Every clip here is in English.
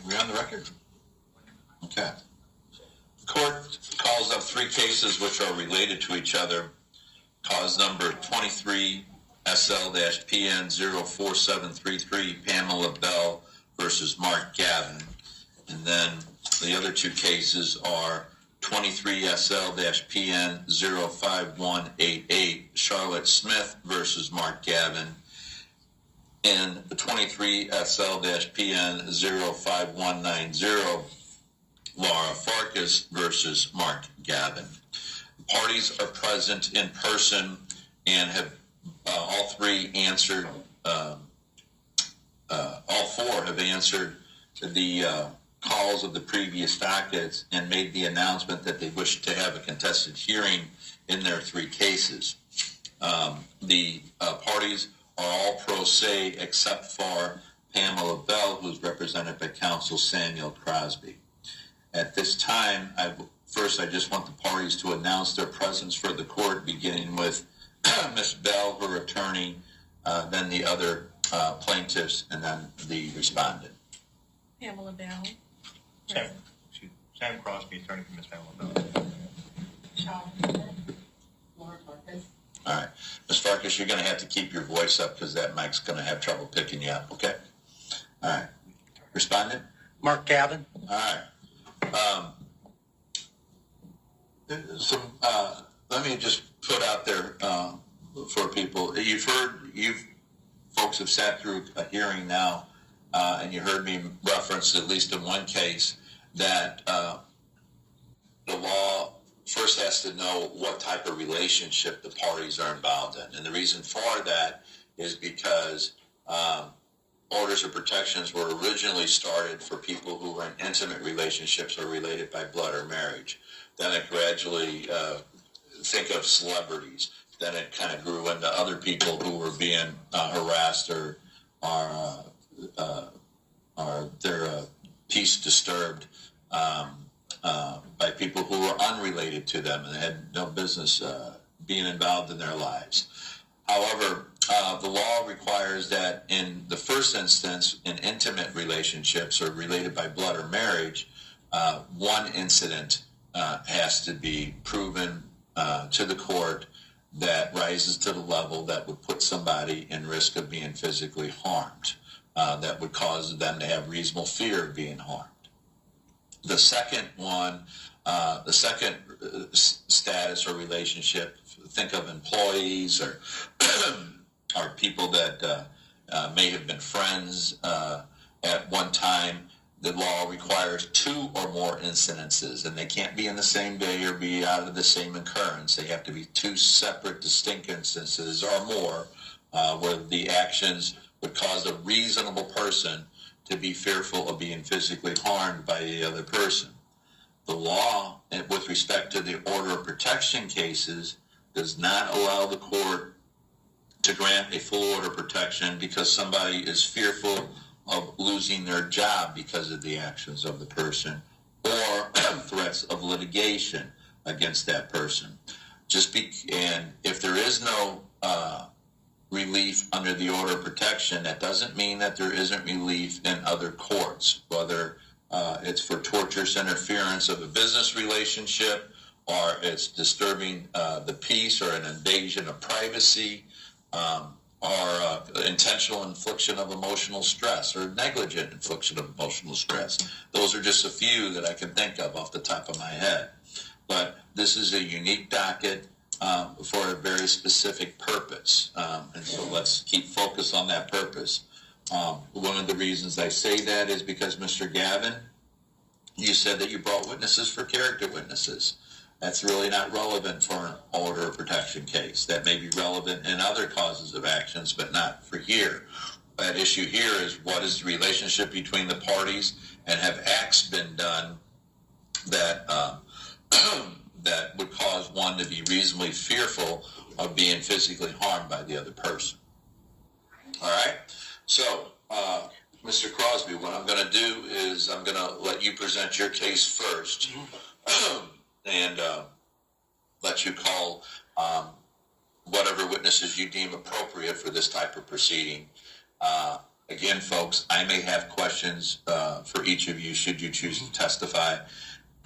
We on the record? Okay. The court calls up three cases which are related to each other. Cause number 23 SL-PN 04733 Pamela Bell versus Mark Gavin. And then the other two cases are 23 SL-PN 05188 Charlotte Smith versus Mark Gavin, and the 23 SL-PN 05190 Laura Farkas versus Mark Gavin. The parties are present in person and have all four have answered the calls of the previous dockets and made the announcement that they wish to have a contested hearing in their three cases. The parties are all pro se except for Pamela Bell, who is represented by counsel Samuel Crosby. At this time, I just want the parties to announce their presence for the court, beginning with Ms. Bell, her attorney, then the other plaintiffs, and then the respondent. Pamela Bell. Sam Crosby, attorney for Ms. Pamela Bell. Laura Farkas. All right. Ms. Farkas, you're going to have to keep your voice up because that mic's going to have trouble picking you up, okay? All right. Respondent? Mark Gavin. All right. Let me just put out there for people. You folks have sat through a hearing now, and you heard me reference, at least in one case, that the law first has to know what type of relationship the parties are involved in. And the reason for that is because orders of protections were originally started for people who were in intimate relationships or related by blood or marriage. Then it gradually, think of celebrities. Then it kind of grew into other people who were being harassed or their peace disturbed by people who were unrelated to them and had no business being involved in their lives. However, the law requires that in the first instance, in intimate relationships or related by blood or marriage, one incident has to be proven to the court that rises to the level that would put somebody in risk of being physically harmed, that would cause them to have reasonable fear of being harmed. The second one, the second status or relationship, think of employees or or people that may have been friends at one time. The law requires two or more incidences, and they can't be in the same day or be out of the same occurrence. They have to be two separate, distinct instances or more where the actions would cause a reasonable person to be fearful of being physically harmed by the other person. The law, with respect to the order of protection cases, does not allow the court to grant a full order of protection because somebody is fearful of losing their job because of the actions of the person or threats of litigation against that person. And if there is no relief under the order of protection, that doesn't mean that there isn't relief in other courts, whether it's for torturous interference of a business relationship or it's disturbing the peace or an invasion of privacy, or intentional infliction of emotional stress or negligent infliction of emotional stress. Those are just a few that I can think of off the top of my head. But this is a unique docket for a very specific purpose. And so let's keep focus on that purpose. One of the reasons I say that is because, Mr. Gavin, you said that you brought witnesses for character witnesses. That's really not relevant for an order of protection case. That may be relevant in other causes of actions, but not for here. That issue here is what is the relationship between the parties, and have acts been done that that would cause one to be reasonably fearful of being physically harmed by the other person. All right? So, Mr. Crosby, what I'm going to do is I'm going to let you present your case first. And let you call whatever witnesses you deem appropriate for this type of proceeding. Again, folks, I may have questions for each of you should you choose to testify,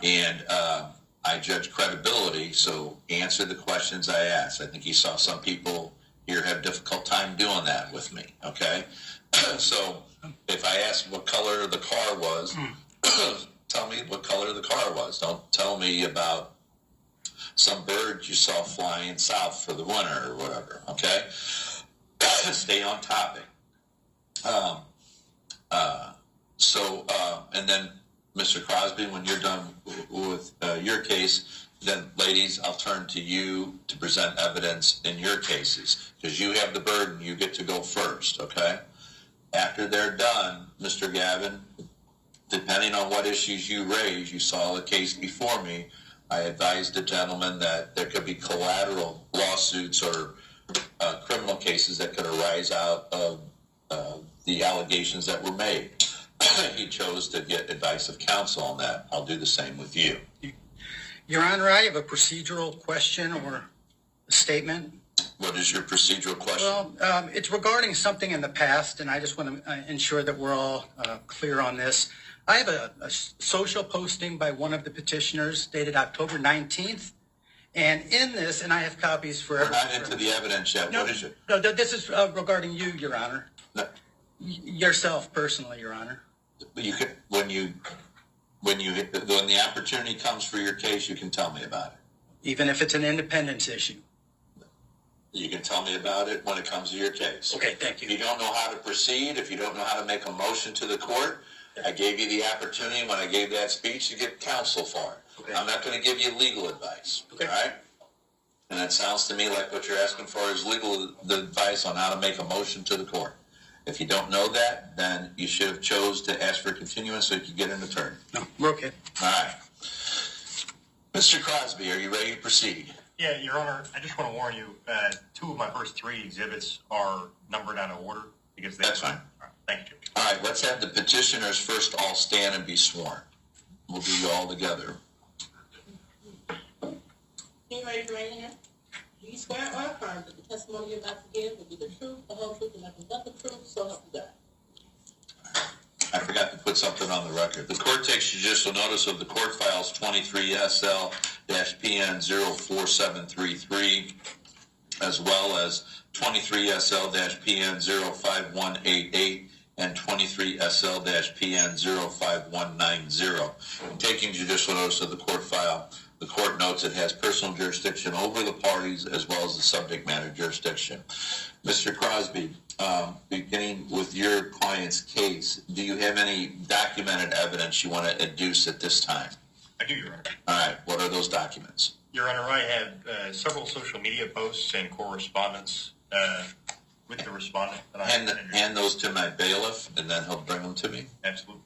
and I judge credibility, so answer the questions I ask. I think you saw some people here have difficult time doing that with me, okay? So if I ask what color the car was, tell me what color the car was. Don't tell me about some bird you saw flying south for the winter or whatever, okay? Stay on topic. And then, Mr. Crosby, when you're done with your case, then, ladies, I'll turn to you to present evidence in your cases, because you have the burden. You get to go first, okay? After they're done, Mr. Gavin, depending on what issues you raise, you saw the case before me, I advised the gentleman that there could be collateral lawsuits or criminal cases that could arise out of the allegations that were made. He chose to get advice of counsel on that. I'll do the same with you. Your Honor, I have a procedural question or a statement. What is your procedural question? Well, it's regarding something in the past, and I just want to ensure that we're all clear on this. I have a social posting by one of the petitioners dated October 19th, and in this, and I have copies for We're everyone. not into the evidence yet. No, What is it? No, this is regarding you, Your Honor. No. Yourself personally, Your Honor. You could, when the opportunity comes for your case, you can tell me about it. Even if it's an independence issue. You can tell me about it when it comes to your case. Okay, thank If you. you don't know how to proceed, if you don't know how to make a motion to the court, I gave you the opportunity when I gave that speech to get counsel for it. Okay. I'm not going to give you legal advice. Okay. All right? And it sounds to me like what you're asking for is legal advice on how to make a motion to the court. If you don't know that, then you should have chose to ask for continuance so you could get an attorney. No, we're okay. All right. Mr. Crosby, are you ready to proceed? Yeah, Your Honor, I just want to warn you, two of my first three exhibits are numbered out of order because That's fine. All right, thank you, Judge. All right, let's have the petitioners first all stand and be sworn. We'll do you all together. Can you raise your right hand? Do you swear or affirm that the testimony you're about to give will be the truth, the whole truth, and nothing but the truth, so help you God? I forgot to put something on the record. The court takes judicial notice of the court files 23 SL-PN 04733, as well as 23 SL-PN 05188 and 23 SL-PN 05190. In taking judicial notice of the court file, the court notes it has personal jurisdiction over the parties as well as the subject matter jurisdiction. Mr. Crosby, beginning with your client's case, do you have any documented evidence you want to adduce at this time? I do, Your Honor. All right, what are those documents? Your Honor, I have several social media posts and correspondence with the respondent that I Hand those to my bailiff, and then he'll bring them to me. Absolutely.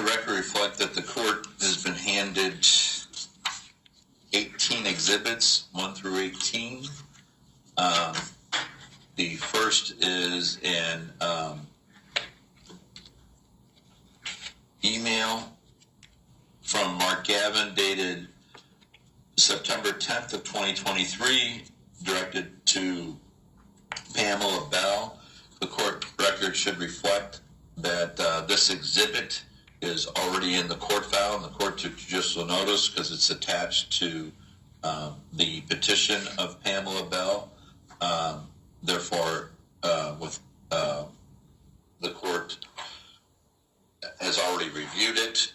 record reflect that the court has been handed 18 exhibits, 1 through 18. The first is an email from Mark Gavin dated September 10th of 2023, directed to Pamela Bell. The court record should reflect that this exhibit is already in the court file, and the court took judicial notice because it's attached to the petition of Pamela Bell. Therefore, the court has already reviewed it,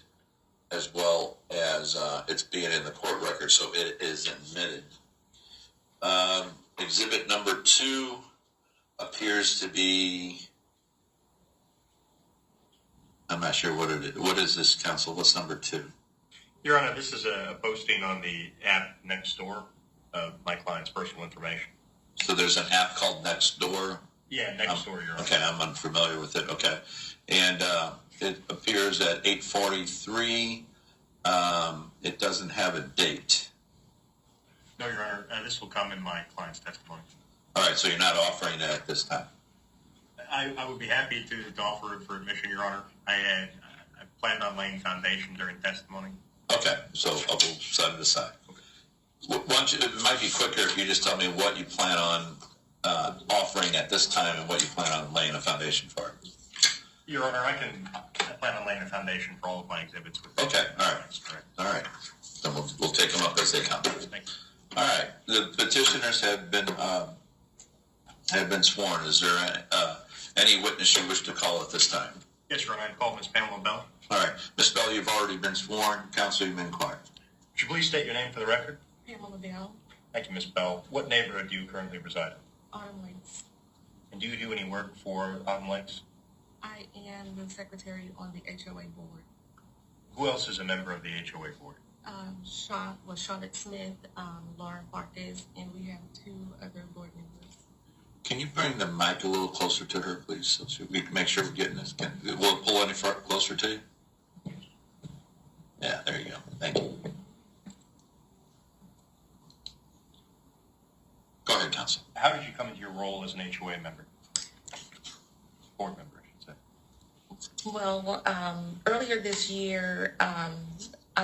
as well as it's being in the court record, so it is admitted. Exhibit number 2 appears to be, I'm not sure what it is. What is this, counsel? What's number 2? Your Honor, this is a posting on the app Nextdoor of my client's personal information. So there's an app called Nextdoor? Yeah, Nextdoor, Your Honor. Okay, I'm unfamiliar with it. Okay. And it appears at 8:43. It doesn't have a date. No, Your Honor, this will come in my client's testimony. All right, so you're not offering it at this time? I would be happy to offer it for admission, Your Honor. I planned on laying foundation during testimony. Okay, so we'll set it aside. Why don't you, it might be quicker if you just tell me what you plan on offering at this time and what you plan on laying a foundation for. Your Honor, I plan on laying a foundation for all of my exhibits. Okay, all right. All right. Then we'll take them up as they come. Thank you. All right. The petitioners have been sworn. Is there any witness you wish to call at this time? Yes, Your Honor, I call Ms. Pamela Bell. All right. Ms. Bell, you've already been sworn. Counsel, you've been quiet. Would you please state your name for the record? Pamela Bell, Thank you, Ms. Bell. What neighborhood do you currently reside in? Autumn Lakes. And do you do any work for Autumn Lakes? I am the secretary on the HOA board. Who else is a member of the HOA board? Charlotte Smith, Lauren Bartes, and we have 2 other board members. Can you bring the mic a little closer to her, please, so we can make sure we're getting this? Will it pull any closer to you? Yeah, there you go. Thank you. Go ahead, counsel. How did you come into your role as an HOA member? Board member, I should say. Well, earlier this year, I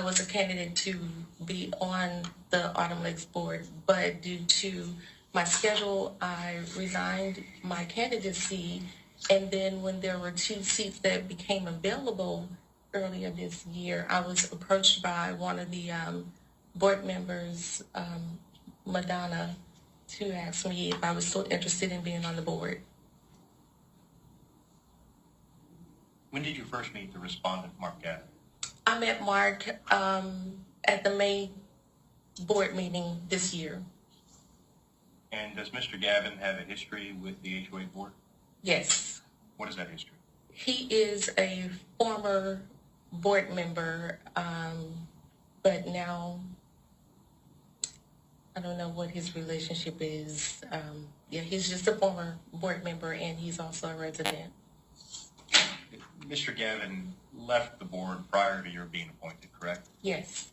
was a candidate to be on the Autumn Lakes board, but due to my schedule, I resigned my candidacy. And then when there were 2 seats that became available earlier this year, I was approached by one of the board members, Madonna, to ask me if I was still interested in being on the board. When did you first meet the respondent, Mark Gavin? I met Mark at the May board meeting this year. And does Mr. Gavin have a history with the HOA board? Yes. What is that history? He is a former board member, but now I don't know what his relationship is. He's just a former board member, and he's also a resident. Mr. Gavin left the board prior to your being appointed, correct? Yes.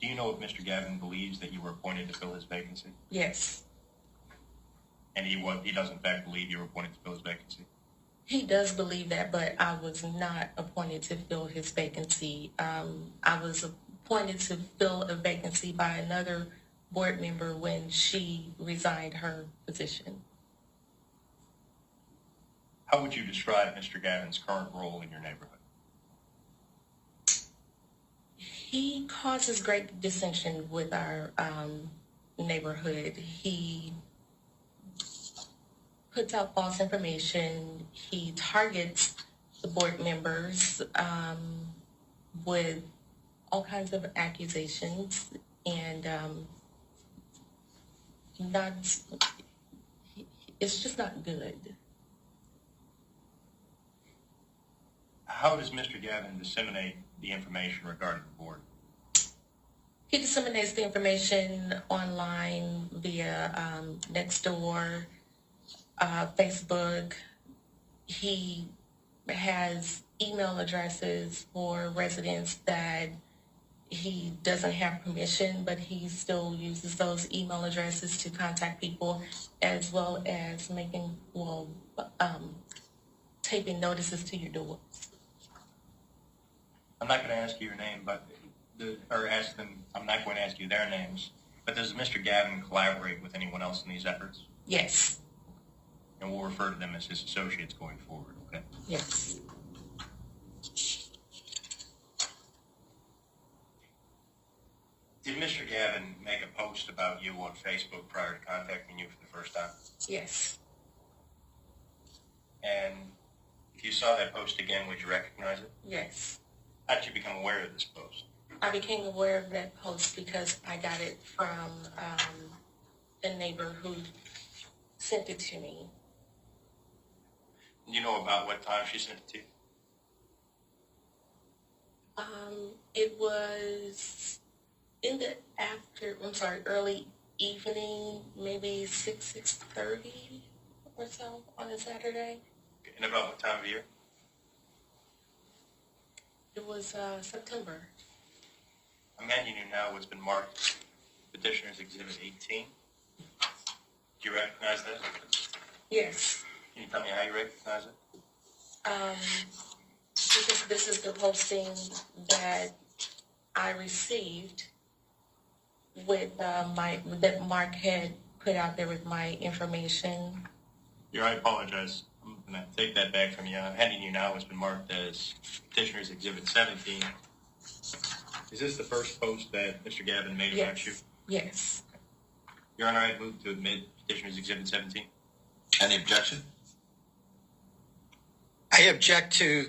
Do you know if Mr. Gavin believes that you were appointed to fill his vacancy? Yes. And he does in fact believe you were appointed to fill his vacancy? He does believe that, but I was not appointed to fill his vacancy. I was appointed to fill a vacancy by another board member when she resigned her position. How would you describe Mr. Gavin's current role in your neighborhood? He causes great dissension with our neighborhood. He puts out false information. He targets the board members with all kinds of accusations, and it's just not good. How does Mr. Gavin disseminate the information regarding the board? He disseminates the information online via Nextdoor, Facebook. He has email addresses for residents that he doesn't have permission, but he still uses those email addresses to contact people, as well as taping notices to your door. I'm not going to ask you your name, I'm not going to ask you their names, but does Mr. Gavin collaborate with anyone else in these efforts? Yes. And we'll refer to them as his associates going forward, okay? Yes. Did Mr. Gavin make a post about you on Facebook prior to contacting you for the first time? Yes. And if you saw that post again, would you recognize it? Yes. How did you become aware of this post? I became aware of that post because I got it from a neighbor who sent it to me. Do you know about what time she sent it to you? It was in the early evening, maybe 6:30 or so on a Saturday. And about what time of year? It was September. I'm handing you now what's been marked Petitioners Exhibit 18. Do you recognize that? Yes. Can you tell me how you recognize it? Because this is the posting that I received with that Mark had put out there with my information. I apologize. I'm going to take that back from you. I'm handing you now what's been marked as Petitioners Exhibit 17. Is this the first post that Mr. Gavin made about you? Yes. Your Honor, I move to admit Petitioners Exhibit 17. Any objection? I object to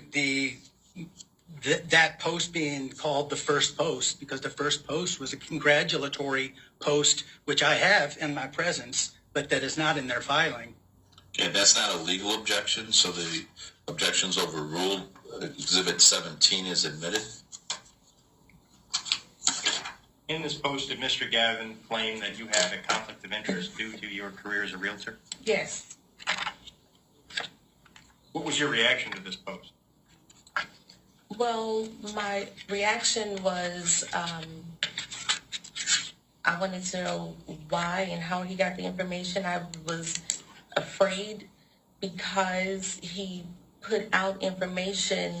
that post being called the first post, because the first post was a congratulatory post, which I have in my presence, but that is not in their filing. Okay, that's not a legal objection, so the objection's overruled. Exhibit 17 is admitted. In this post, did Mr. Gavin claim that you had a conflict of interest due to your career as a realtor? Yes. What was your reaction to this post? Well, my reaction was I wanted to know why and how he got the information. I was afraid because he put out information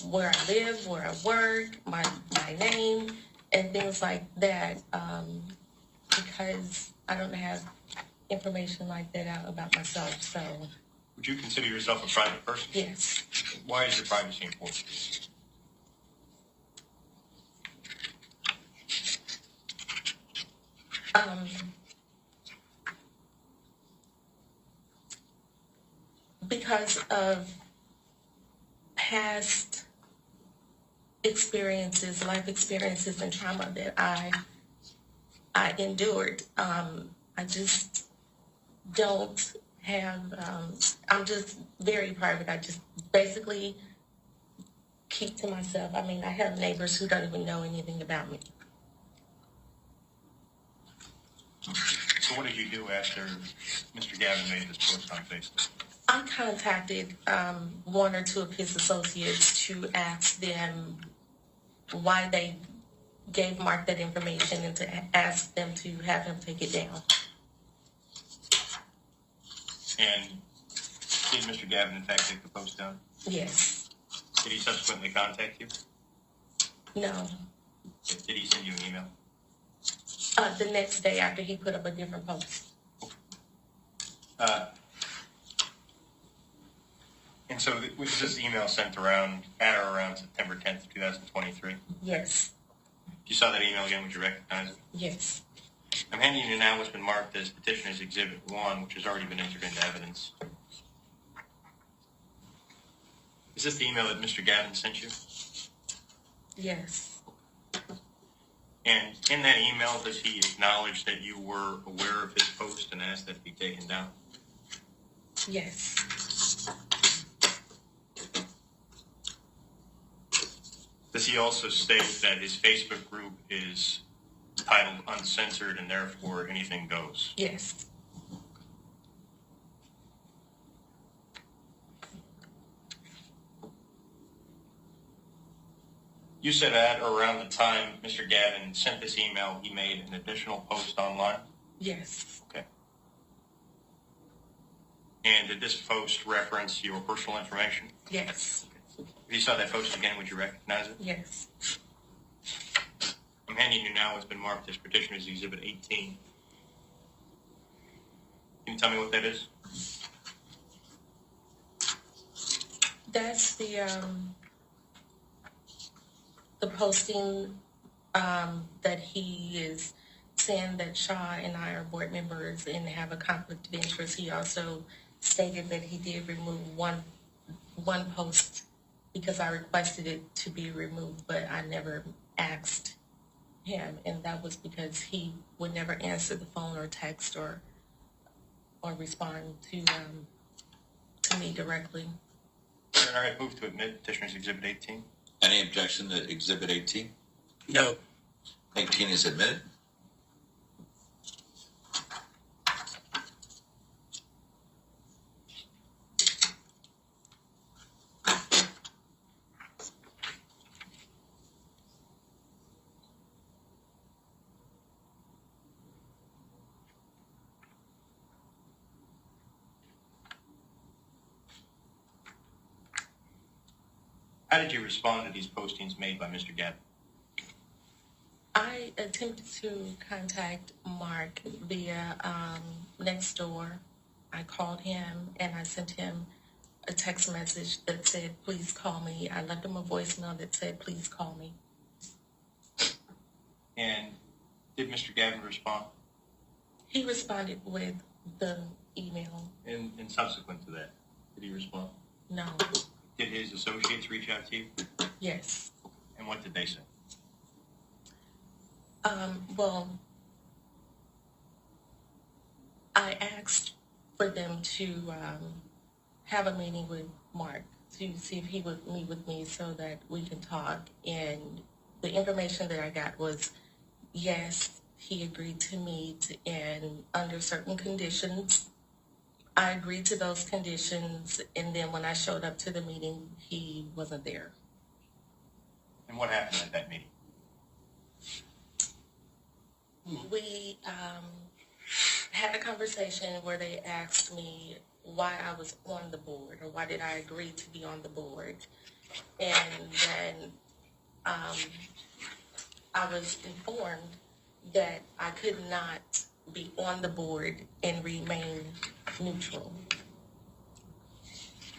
where I live, where I work, my name, and things like that, because I don't have information like that out about myself. So, Would you consider yourself a private person? yes. Why is your privacy important? Because of past experiences, life experiences, and trauma that I endured. I just don't have, I'm just very private. I just basically keep to myself. I mean, I have neighbors who don't even know anything about me. So what did you do after Mr. Gavin made this post on Facebook? I contacted one or two of his associates to ask them why they gave Mark that information and to ask them to have him take it down. And did Mr. Gavin in fact take the post down? Yes. Did he subsequently contact you? No. Did he send you an email? The next day after he put up a different post. And so was this email sent around at or around September 10th, 2023? Yes. If you saw that email again, would you recognize it? Yes. I'm handing you now what's been marked as Petitioners Exhibit 1, which has already been entered into evidence. Is this the email that Mr. Gavin sent you? Yes. And in that email, does he acknowledge that you were aware of his post and asked that it be taken down? Yes. Does he also state that his Facebook group is titled Uncensored and therefore anything goes? Yes. You said at or around the time Mr. Gavin sent this email, he made an additional post online? Yes. Okay. And did this post reference your personal information? Yes. If you saw that post again, would you recognize it? Yes. I'm handing you now what's been marked as Petitioners Exhibit 18. Can you tell me what that is? That's the posting that he is saying that Shaw and I are board members and have a conflict of interest. He also stated that he did remove one post because I requested it to be removed, but I never asked him, and that was because he would never answer the phone or text or respond to me directly. All right, move to admit Petitioners Exhibit 18. Any objection to Exhibit 18? No. 18 is admitted. How did you respond to these postings made by Mr. Gavin? I attempted to contact Mark via Nextdoor. I called him and I sent him a text message that said, please call me. I left him a voicemail that said, please call me. And did Mr. Gavin respond? He responded with the email. And subsequent to that, did he respond? No. Did his associates reach out to you? Yes. And what did they say? Well, I asked for them to have a meeting with Mark to see if he would meet with me so that we can talk. And the information that I got was, yes, he agreed to meet, and under certain conditions. I agreed to those conditions, and then when I showed up to the meeting, he wasn't there. And what happened at that meeting? We had a conversation where they asked me why I was on the board, or why did I agree to be on the board. And then I was informed that I could not be on the board and remain neutral.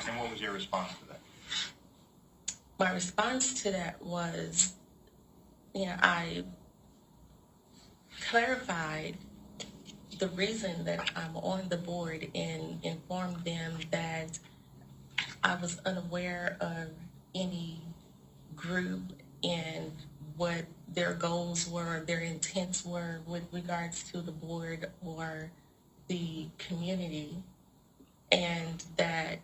And what was your response to that? My response to that was, I clarified the reason that I'm on the board and informed them that I was unaware of any group and what their goals were, their intents were with regards to the board or the community, and that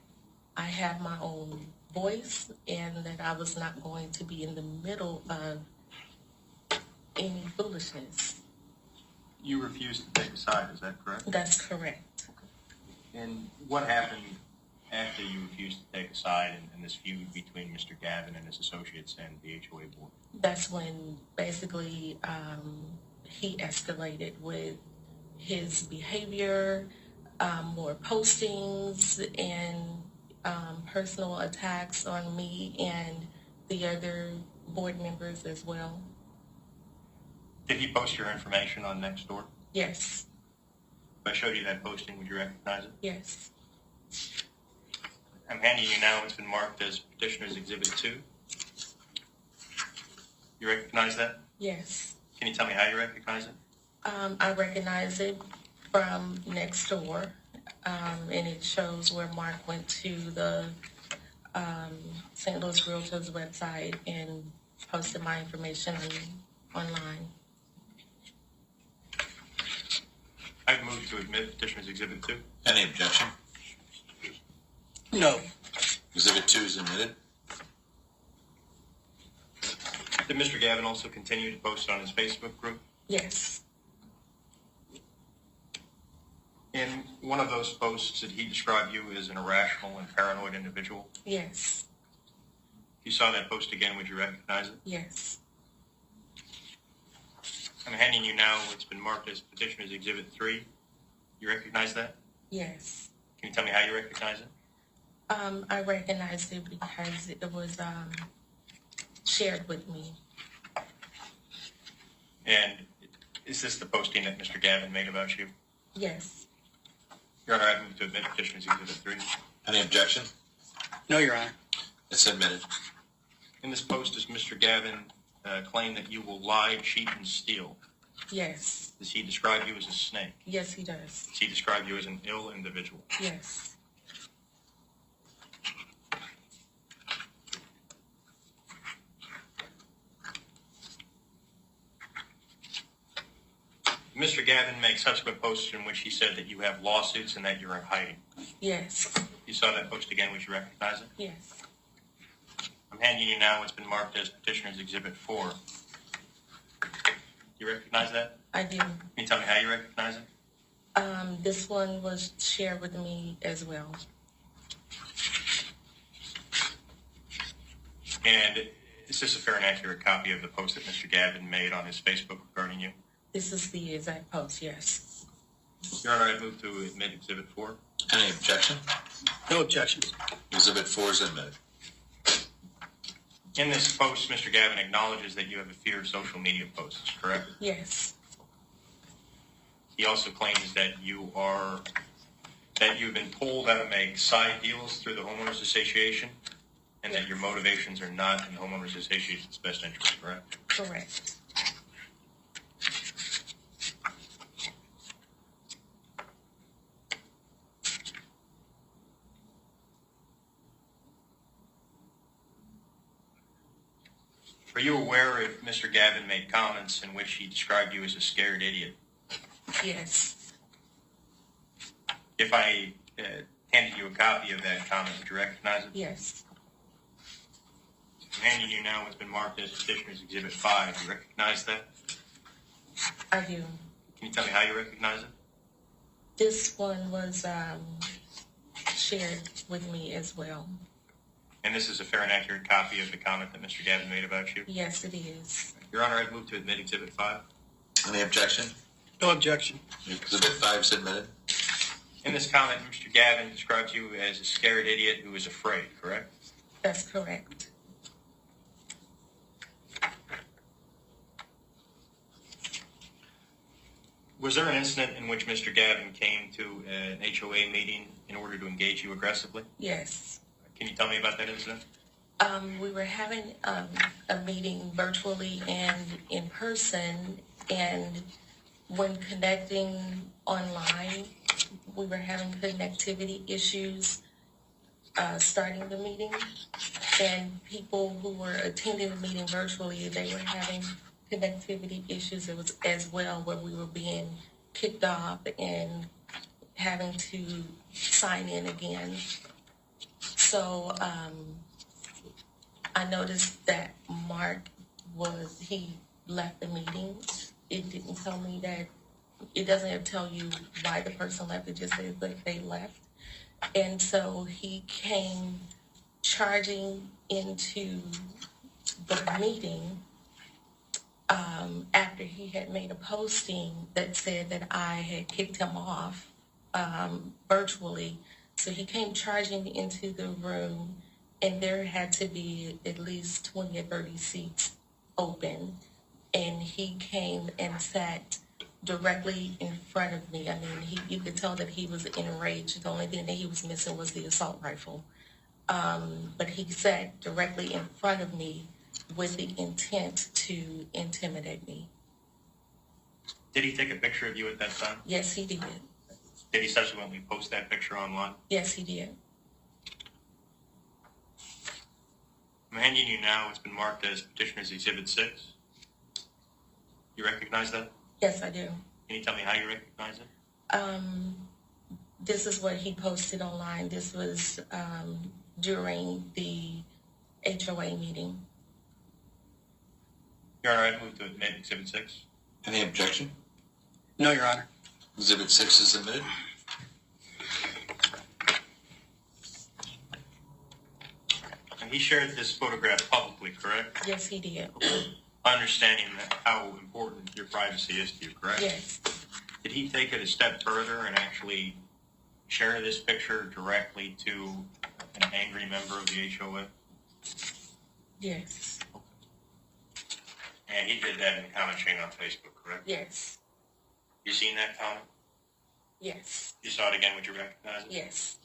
I have my own voice and that I was not going to be in the middle of any foolishness. You refused to take a side, is that correct? That's correct. And what happened after you refused to take a side in this feud between Mr. Gavin and his associates and the HOA board? That's when basically he escalated with his behavior, more postings and personal attacks on me and the other board members as well. Did he post your information on Nextdoor? Yes. If I showed you that posting, would you recognize it? Yes. I'm handing you now what's been marked as Petitioners Exhibit 2. You recognize that? Yes. Can you tell me how you recognize it? I recognize it from Nextdoor, and it shows where Mark went to the St. Louis Realtors website and posted my information online. I've moved to admit Petitioners Exhibit 2. Any objection? No. Exhibit 2 is admitted. Did Mr. Gavin also continue to post it on his Facebook group? Yes. In one of those posts, did he describe you as an irrational and paranoid individual? Yes. If you saw that post again, would you recognize it? Yes. I'm handing you now what's been marked as Petitioners Exhibit 3. You recognize that? Yes. Can you tell me how you recognize it? I recognized it because it was shared with me. And is this the posting that Mr. Gavin made about you? Yes. Your Honor, I move to admit Petitioners Exhibit 3. Any objection? No, Your Honor. It's admitted. In this post, does Mr. Gavin claim that you will lie, cheat, and steal? Yes. Does he describe you as a snake? Yes, he does. Does he describe you as an ill individual? Yes. Mr. Gavin makes subsequent posts in which he said that you have lawsuits and that you're in hiding. Yes. You saw that post again, would you recognize it? Yes. I'm handing you now what's been marked as Petitioners Exhibit 4. You recognize that? I do. Can you tell me how you recognize it? This one was shared with me as well. And is this a fair and accurate copy of the post that Mr. Gavin made on his Facebook regarding you? This is the exact post, yes. Your Honor, I move to admit Exhibit 4. Any objection? No objections. Exhibit 4 is admitted. In this post, Mr. Gavin acknowledges that you have a fear of social media posts, correct? Yes. He also claims that you've been told how to make side deals through the homeowners association, and that your motivations are not in the homeowners association's best interest, correct? Correct. Are you aware if Mr. Gavin made comments in which he described you as a scared idiot? Yes. If I handed you a copy of that comment, would you recognize it? Yes. I'm handing you now what's been marked as Petitioners Exhibit 5. Do you recognize that? I do. Can you tell me how you recognize it? This one was shared with me as well. And this is a fair and accurate copy of the comment that Mr. Gavin made about you? Yes, it is. Your Honor, I'd move to admit Exhibit 5. Any objection? No objection. Exhibit 5 is admitted. In this comment, Mr. Gavin describes you as a scared idiot who is afraid, correct? That's correct. Was there an incident in which Mr. Gavin came to an HOA meeting in order to engage you aggressively? Yes. Can you tell me about that incident? We were having a meeting virtually and in person, and when connecting online, we were having connectivity issues starting the meeting, and people who were attending the meeting virtually, they were having connectivity issues as well, where we were being kicked off and having to sign in again. So I noticed that Mark he left the meeting. It didn't tell me that, it doesn't tell you why the person left, it just says that they left. And so he came charging into the meeting after he had made a posting that said that I had kicked him off virtually. So he came charging into the room, and there had to be at least 20 or 30 seats open. And he came and sat directly in front of me. I mean, you could tell that he was enraged. The only thing that he was missing was the assault rifle. But he sat directly in front of me with the intent to intimidate me. Did he take a picture of you at that time? Yes, he did. Did he subsequently post that picture online? Yes, he did. I'm handing you now what's been marked as Petitioners Exhibit 6. You recognize that? Yes, I do. Can you tell me how you recognize it? This is what he posted online. This was during the HOA meeting. Your Honor, I'd move to admit Exhibit 6. Any objection? No, Your Honor. Exhibit 6 is admitted. I'm He shared this photograph publicly, correct? Yes, he did. Understanding that how important your privacy is to you, correct? Yes. Did he take it a step further and actually share this picture directly to an angry member of the HOA? Yes. And he did that in the comment chain on Facebook, correct? Yes. You seen that comment? Yes. You saw it again, would you recognize it? Yes.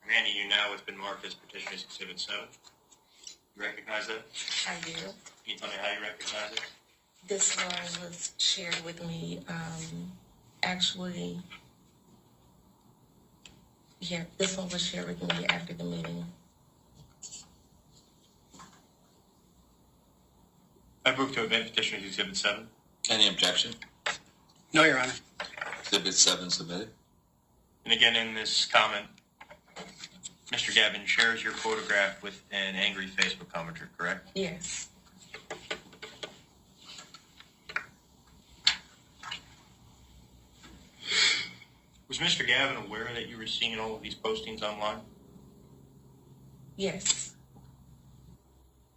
I'm handing you now what's been marked as Petitioners Exhibit 7. You recognize that? I do. Can you tell me how you recognize it? This one was shared with me, actually, yeah, this one was shared with me after the meeting. I move to admit Petitioners Exhibit 7. Any objection? No, Your Honor. Exhibit 7 submitted. And again, in this comment, Mr. Gavin shares your photograph with an angry Facebook commenter, correct? Yes. Was Mr. Gavin aware that you were seeing all of these postings online? Yes.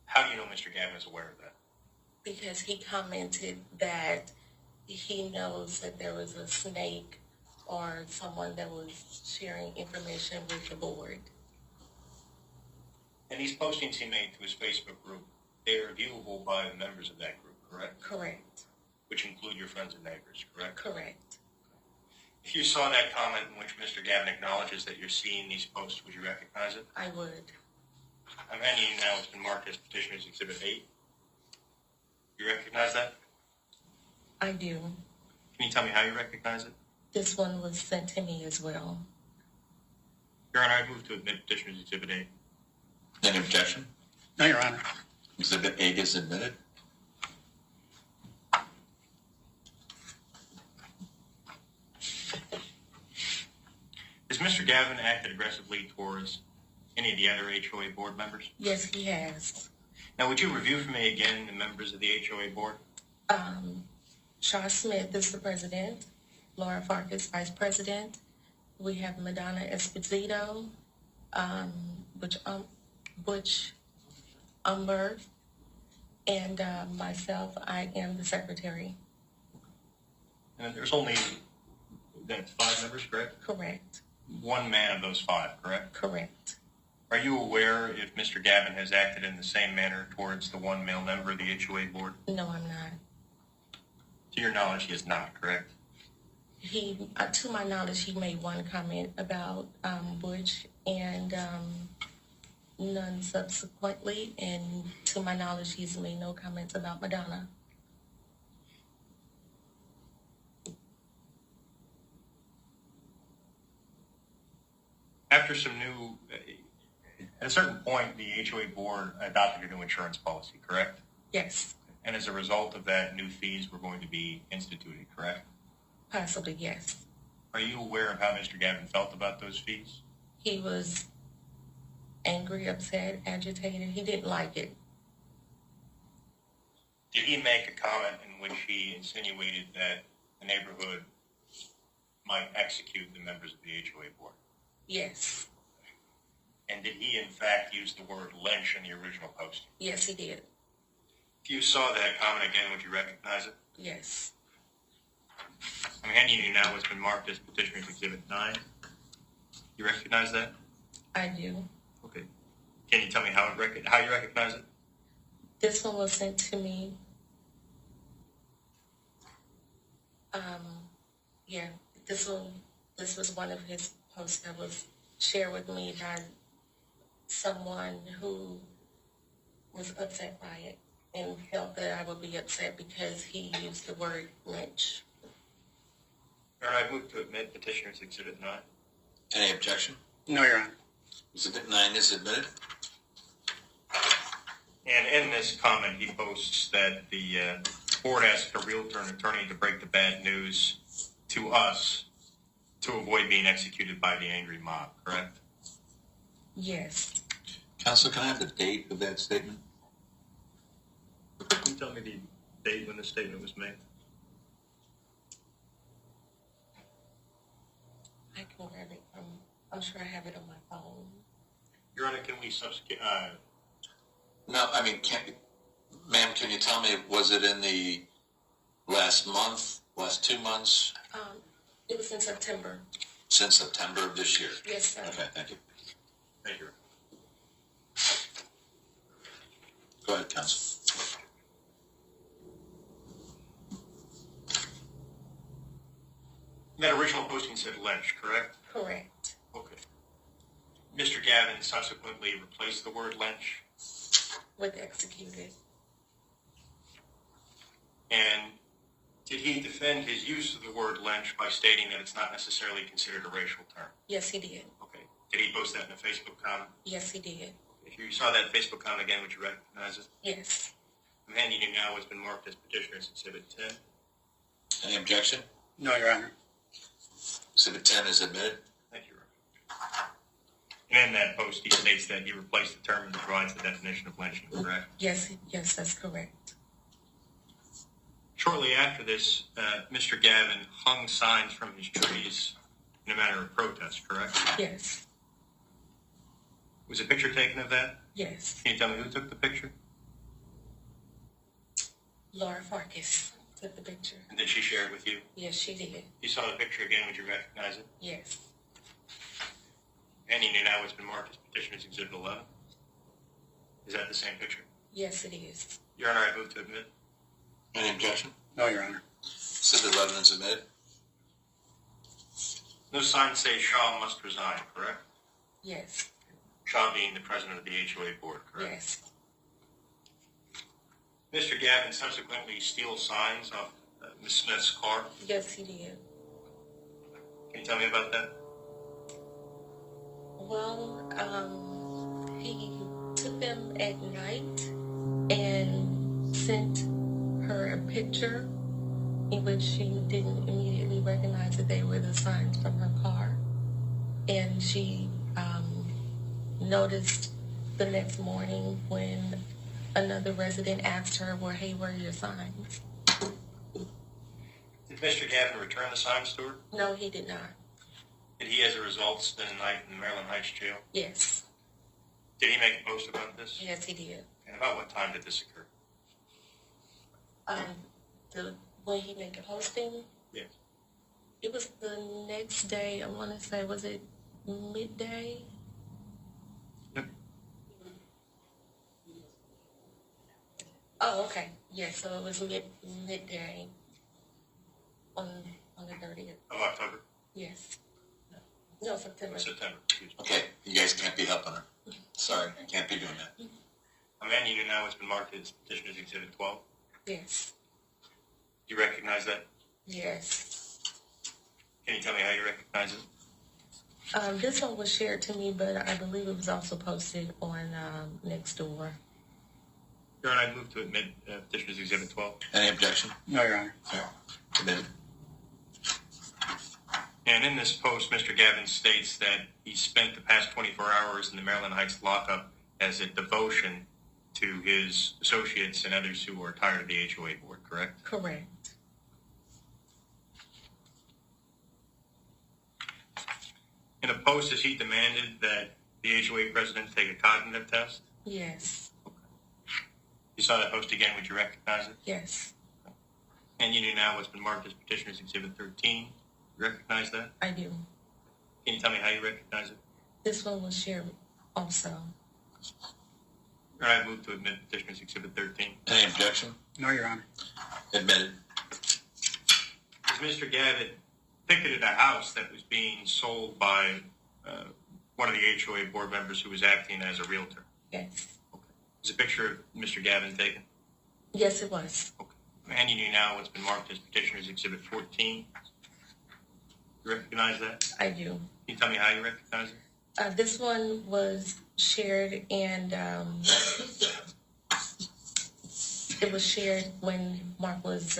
How do you know Mr. Gavin is aware of that? Because he commented that he knows that there was a snake or someone that was sharing information with the board. And these postings he made to his Facebook group, they are viewable by the members of that group, correct? Correct. Which include your friends and neighbors, correct? Correct. If you saw that comment in which Mr. Gavin acknowledges that you're seeing these posts, would you recognize it? I would. I'm handing you now what's been marked as Petitioners Exhibit 8. You recognize that? I do. Can you tell me how you recognize it? This one was sent to me as well. Your Honor, I move to admit Petitioners Exhibit 8. Any objection? No, Your Honor. Exhibit 8 is admitted. Has Mr. Gavin acted aggressively towards any of the other HOA board members? Yes, he has. Now, would you review for me again the members of the HOA board? Shaw Smith is the president. Laura Farkas, vice president. We have Madonna Esposito, Butch Umber, and myself. I am the secretary. And there's only, that's 5 members, correct? Correct. One man of those 5, correct? Correct. Are you aware if Mr. Gavin has acted in the same manner towards the one male member of the HOA board? No, I'm not. To your knowledge, he is not, correct? He, to my knowledge, he made one comment about Butch and none subsequently. And to my knowledge, he's made no comments about Madonna. After some new, at a certain point, the HOA board adopted a new insurance policy, correct? Yes, And as a result of that, new fees were going to be instituted, correct? possibly yes. Are you aware of how Mr. Gavin felt about those fees? He was angry, upset, agitated. He didn't like it. Did he make a comment in which he insinuated that the neighborhood might execute the members of the HOA board? Yes. And did he, in fact, use the word lynch in the original posting? Yes, he did. If you saw that comment again, would you recognize it? Yes. I'm handing you now what's been marked as Petitioners Exhibit 9. You recognize that? I do. Okay. Can you tell me how you recognize it? This one was sent to me. Yeah, this was one of his posts that was shared with me by someone who was upset by it and felt that I would be upset because he used the word lynch. All right, I move to admit Petitioners Exhibit 9. Any objection? No, Your Honor. Exhibit 9 is admitted. And in this comment, he posts that the board asked a realtor and attorney to break the bad news to us to avoid being executed by the angry mob, correct? Yes. Counsel, can I have the date of that statement? Can you tell me the date when the statement was made? I can grab it from, I'm sure I have it on my phone. Your Honor, can we substitute? No, I mean, ma'am, can you tell me, was it in the last month, last 2 months, It was in September. since September of this year? Yes, sir. Okay, thank you. Thank you. Go ahead, counsel. That original posting said Lynch, correct? Correct. Okay. Mr. Gavin subsequently replaced the word Lynch, With executed. and did he defend his use of the word Lynch by stating that it's not necessarily considered a racial term? Yes, he did. Okay. Did he post that in a Facebook comment? Yes, he did. If you saw that Facebook comment again, would you recognize it? Yes. I'm handing you now what's been marked as Petitioners Exhibit 10. Any objection? No, Your Honor. Exhibit 10 is admitted. Thank you, Robert. And in that post, he states that he replaced the term and provides the definition of lynching, correct? Yes, that's correct. Shortly after this, Mr. Gavin hung signs from his trees in a manner of protest, correct? Yes. Was a picture taken of that? Yes. Can you tell me who took the picture? Laura Farkas took the picture. And did she share it with you? Yes, she did. You saw the picture again, would you recognize it? Yes. Handing you now what's been marked as Petitioners Exhibit 11. Is that the same picture? Yes, it is. Your Honor, I move to admit. Any objection? No, Your Honor. Exhibit 11 is admitted. Those signs say Shaw must resign, correct? Yes. Shaw being the president of the HOA board, correct? Yes. Mr. Gavin subsequently steals signs off Ms. Smith's car. Yes, he did. Can you tell me about that? Well, he took them at night and sent her a picture in which she didn't immediately recognize that they were the signs from her car. And she noticed the next morning when another resident asked her, well, hey, where are your signs? Did Mr. Gavin return the signs to her? No, he did not. Did he, as a result, spend a night in the Maryland Heights jail? Yes. Did he make a post about this? Yes, he did. And about what time did this occur? When he made the posting, Yes. it was the next day, I want to say, was it midday? Yep. Oh, okay. Yeah, so it was midday on the 30th. Of October? Yes. No, September. Or September, excuse me. Okay, you guys can't be helping her. Sorry, can't be doing that. I'm handing you now what's been marked as Petitioners Exhibit 12. Yes. Do you recognize that? Yes. Can you tell me how you recognize it? This one was shared to me, but I believe it was also posted on Nextdoor. Your Honor, I move to admit Petitioners Exhibit 12. Any objection? No, Your Honor. Admitted. And in this post, Mr. Gavin states that he spent the past 24 hours in the Maryland Heights lockup as a devotion to his associates and others who are tired of the HOA board, correct? Correct. In a post, has he demanded that the HOA president take a cognitive test? Yes. You saw that post again, would you recognize it? Yes. And you know now what's been marked as Petitioners Exhibit 13. You recognize that? I do. Can you tell me how you recognize it? This one was shared also. Your Honor, I move to admit Petitioners Exhibit 13. Any objection? No, Your Honor. Admitted. As Mr. Gavin picketed a house that was being sold by one of the HOA board members who was acting as a realtor. Yes. Okay. Is a picture of Mr. Gavin taken? Yes, it was. Okay. I'm handing you now what's been marked as Petitioners Exhibit 14. You recognize that? I do. Can you tell me how you recognize it? This one was shared, and it was shared when Mark was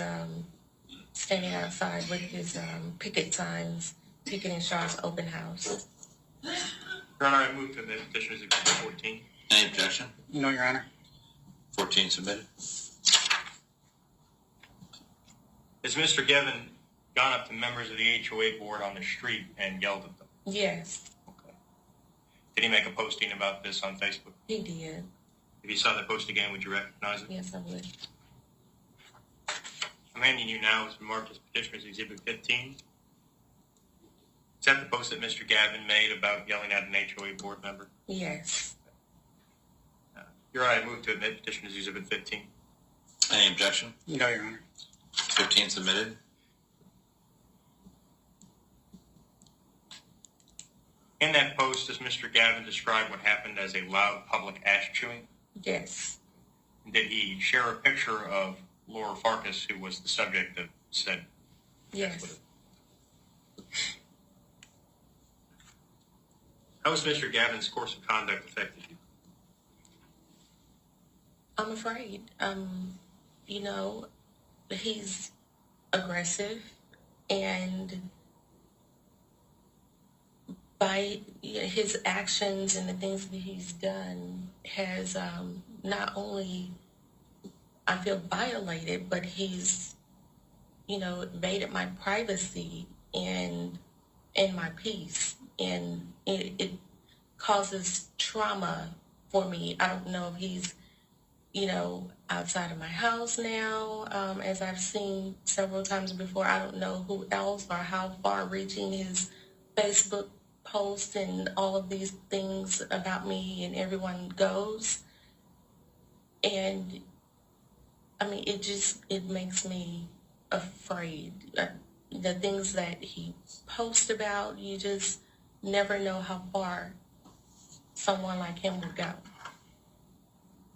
standing outside with his picket signs, picketing Shaw's open house. Your Honor, I move to admit Petitioners Exhibit 14. Any objection? No, Your Honor. 14 submitted. Has Mr. Gavin gone up to members of the HOA board on the street and yelled at them? Yes. Okay. Did he make a posting about this on Facebook? He did. If you saw that post again, would you recognize it? Yes, I would. I'm handing you now what's marked as Petitioners Exhibit 15. Is that the post that Mr. Gavin made about yelling at an HOA board member? Yes. Your Honor, I move to admit Petitioners Exhibit 15. Any objection? No, Your Honor. 15 submitted. In that post, does Mr. Gavin describe what happened as a loud public ash chewing? Yes. Did he share a picture of Laura Farkas, who was the subject of said? Yes. How has Mr. Gavin's course of conduct affected you? I'm afraid. You know, he's aggressive, and by his actions and the things that he's done has not only, I feel, violated, but he's, invaded my privacy and my peace, and it causes trauma for me. I don't know if he's outside of my house now, as I've seen several times before. I don't know who else or how far reaching his Facebook posts and all of these things about me and everyone goes. And I mean, it makes me afraid. The things that he posts about, you just never know how far someone like him would go.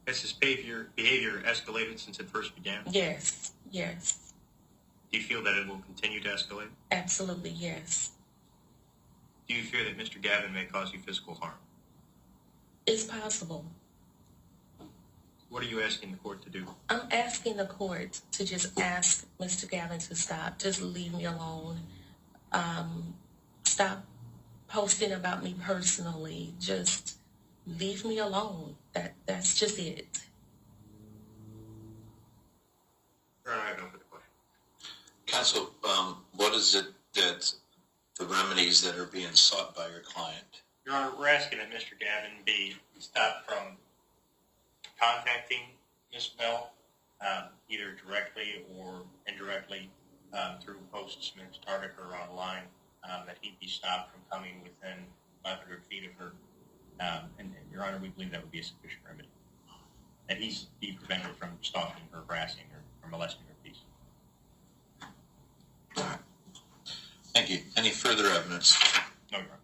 Has his behavior escalated since it first began? Yes, yes. Do you feel that it will continue to escalate? Absolutely, yes. Do you fear that Mr. Gavin may cause you physical harm? It's possible. What are you asking the court to do? I'm asking the court to just ask Mr. Gavin to stop. Just leave me alone. Stop posting about me personally. Just leave me alone. That's just it. Your Honor, I have no further question. Counsel, what is it that the remedies that are being sought by your client? Your Honor, we're asking that Mr. Gavin be stopped from contacting Ms. Bell, either directly or indirectly through posts Ms. Target or online, that he be stopped from coming within 500 feet of her. And Your Honor, we believe that would be a sufficient remedy. That he's be prevented from stalking her, harassing her, or molesting her peace. All right. Thank you. Any further evidence? No, Your Honor.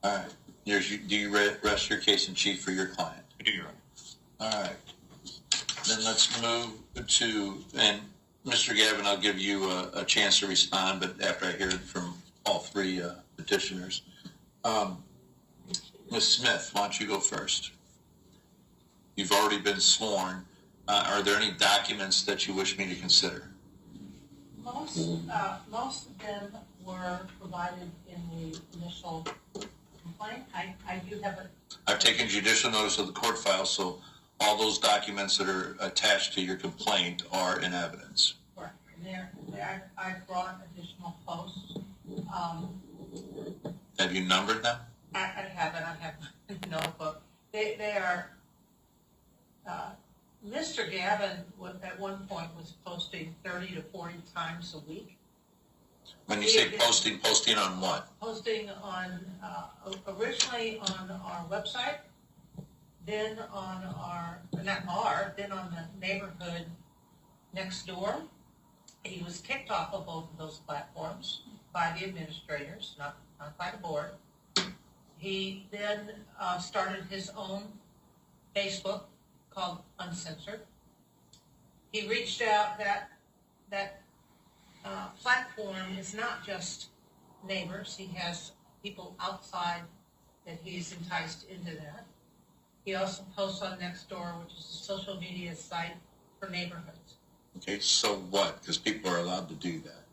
All right. Do you rest your case in chief for your client? I do, Your Honor. All right. Then let's move to, and Mr. Gavin, I'll give you a chance to respond, but after I hear it from all three petitioners. Ms. Smith, why don't you go first? You've already been sworn. Are there any documents that you wish me to consider? Most of them were provided in the initial complaint. I do have a... I've taken judicial notice of the court file, so all those documents that are attached to your complaint are in evidence. Correct. I brought additional posts. Have you numbered them? I haven't. I have a notebook. They are... Mr. Gavin at one point was posting 30 to 40 times a week. When you say posting on what? Posting on, originally on our website, then on then on the neighborhood next door. He was kicked off of both of those platforms by the administrators, not by the board. He then started his own Facebook called Uncensored. He reached out that platform is not just neighbors. He has people outside that he's enticed into that. He also posts on Nextdoor, which is a social media site for neighborhoods. Okay, so what? Because people are allowed to do that.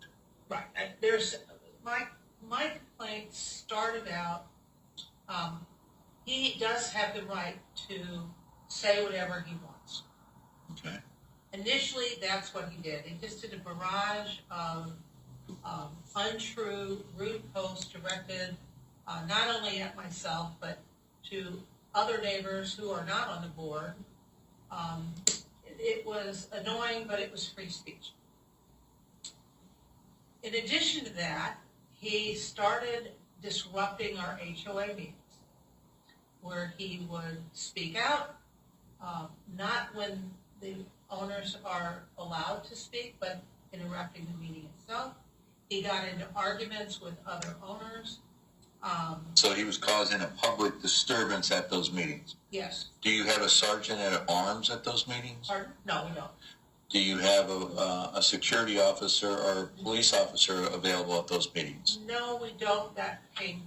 Right. There's my complaint started out. He does have the right to say whatever he wants. Okay. Initially, that's what he did. He just did a barrage of untrue, rude posts directed not only at myself, but to other neighbors who are not on the board. It was annoying, but it was free speech. In addition to that, he started disrupting our HOA meetings, where he would speak out, not when the owners are allowed to speak, but interrupting the meeting itself. He got into arguments with other owners. So he was causing a public disturbance at those meetings. Yes. Do you have a sergeant at arms at those meetings? Pardon? No, we don't. Do you have a security officer or police officer available at those meetings? No, we don't. That came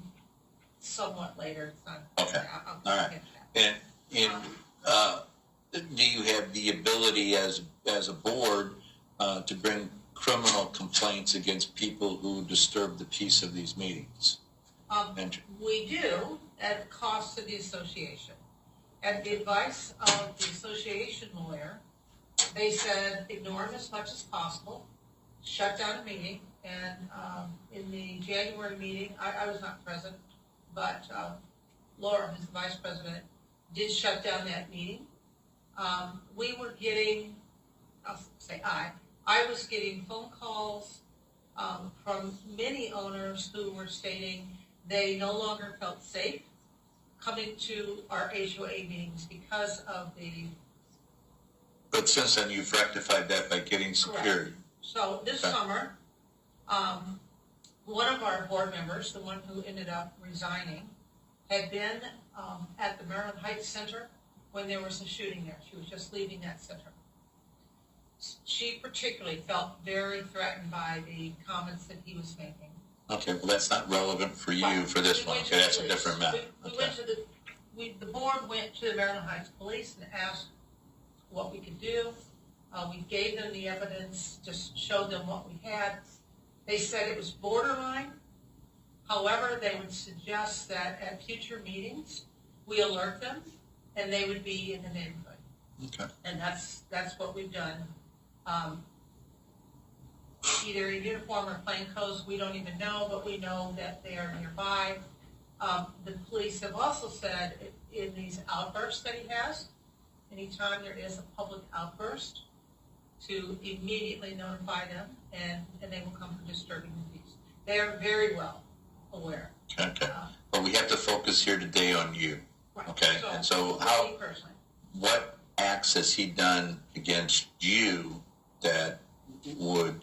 somewhat later. It's not, Okay. I'll All right. get that. And do you have the ability as a board to bring criminal complaints against people who disturb the peace of these meetings? We do at the cost of the association. At the advice of the association lawyer, they said ignore them as much as possible, shut down a meeting, and in the January meeting, I was not present, but Laura, who's the vice president, did shut down that meeting. We were getting, I was getting phone calls from many owners who were stating they no longer felt safe coming to our HOA meetings because of the... But since then, you've rectified that by getting security. Correct. So this summer, one of our board members, the one who ended up resigning, had been at the Maryland Heights Center when there was a shooting there. She was just leaving that center. She particularly felt very threatened by the comments that he was making. Okay, well, that's not relevant for you Right. for this We one. went to Okay, the that's a police. different matter. We went to the board went to the Maryland Heights Police and asked what we could do. We gave them the evidence, just showed them what we had. They said it was borderline. However, they would suggest that at future meetings, we alert them and they would be in the neighborhood. Okay. And that's what we've done. Either in uniform or plain clothes, we don't even know, but we know that they are nearby. The police have also said in these outbursts that he has, anytime there is a public outburst, to immediately notify them, and they will come for disturbing the peace. They are very well aware. Okay. But we have to focus here today on you. Right. Okay. And so me personally, what acts has he done against you that would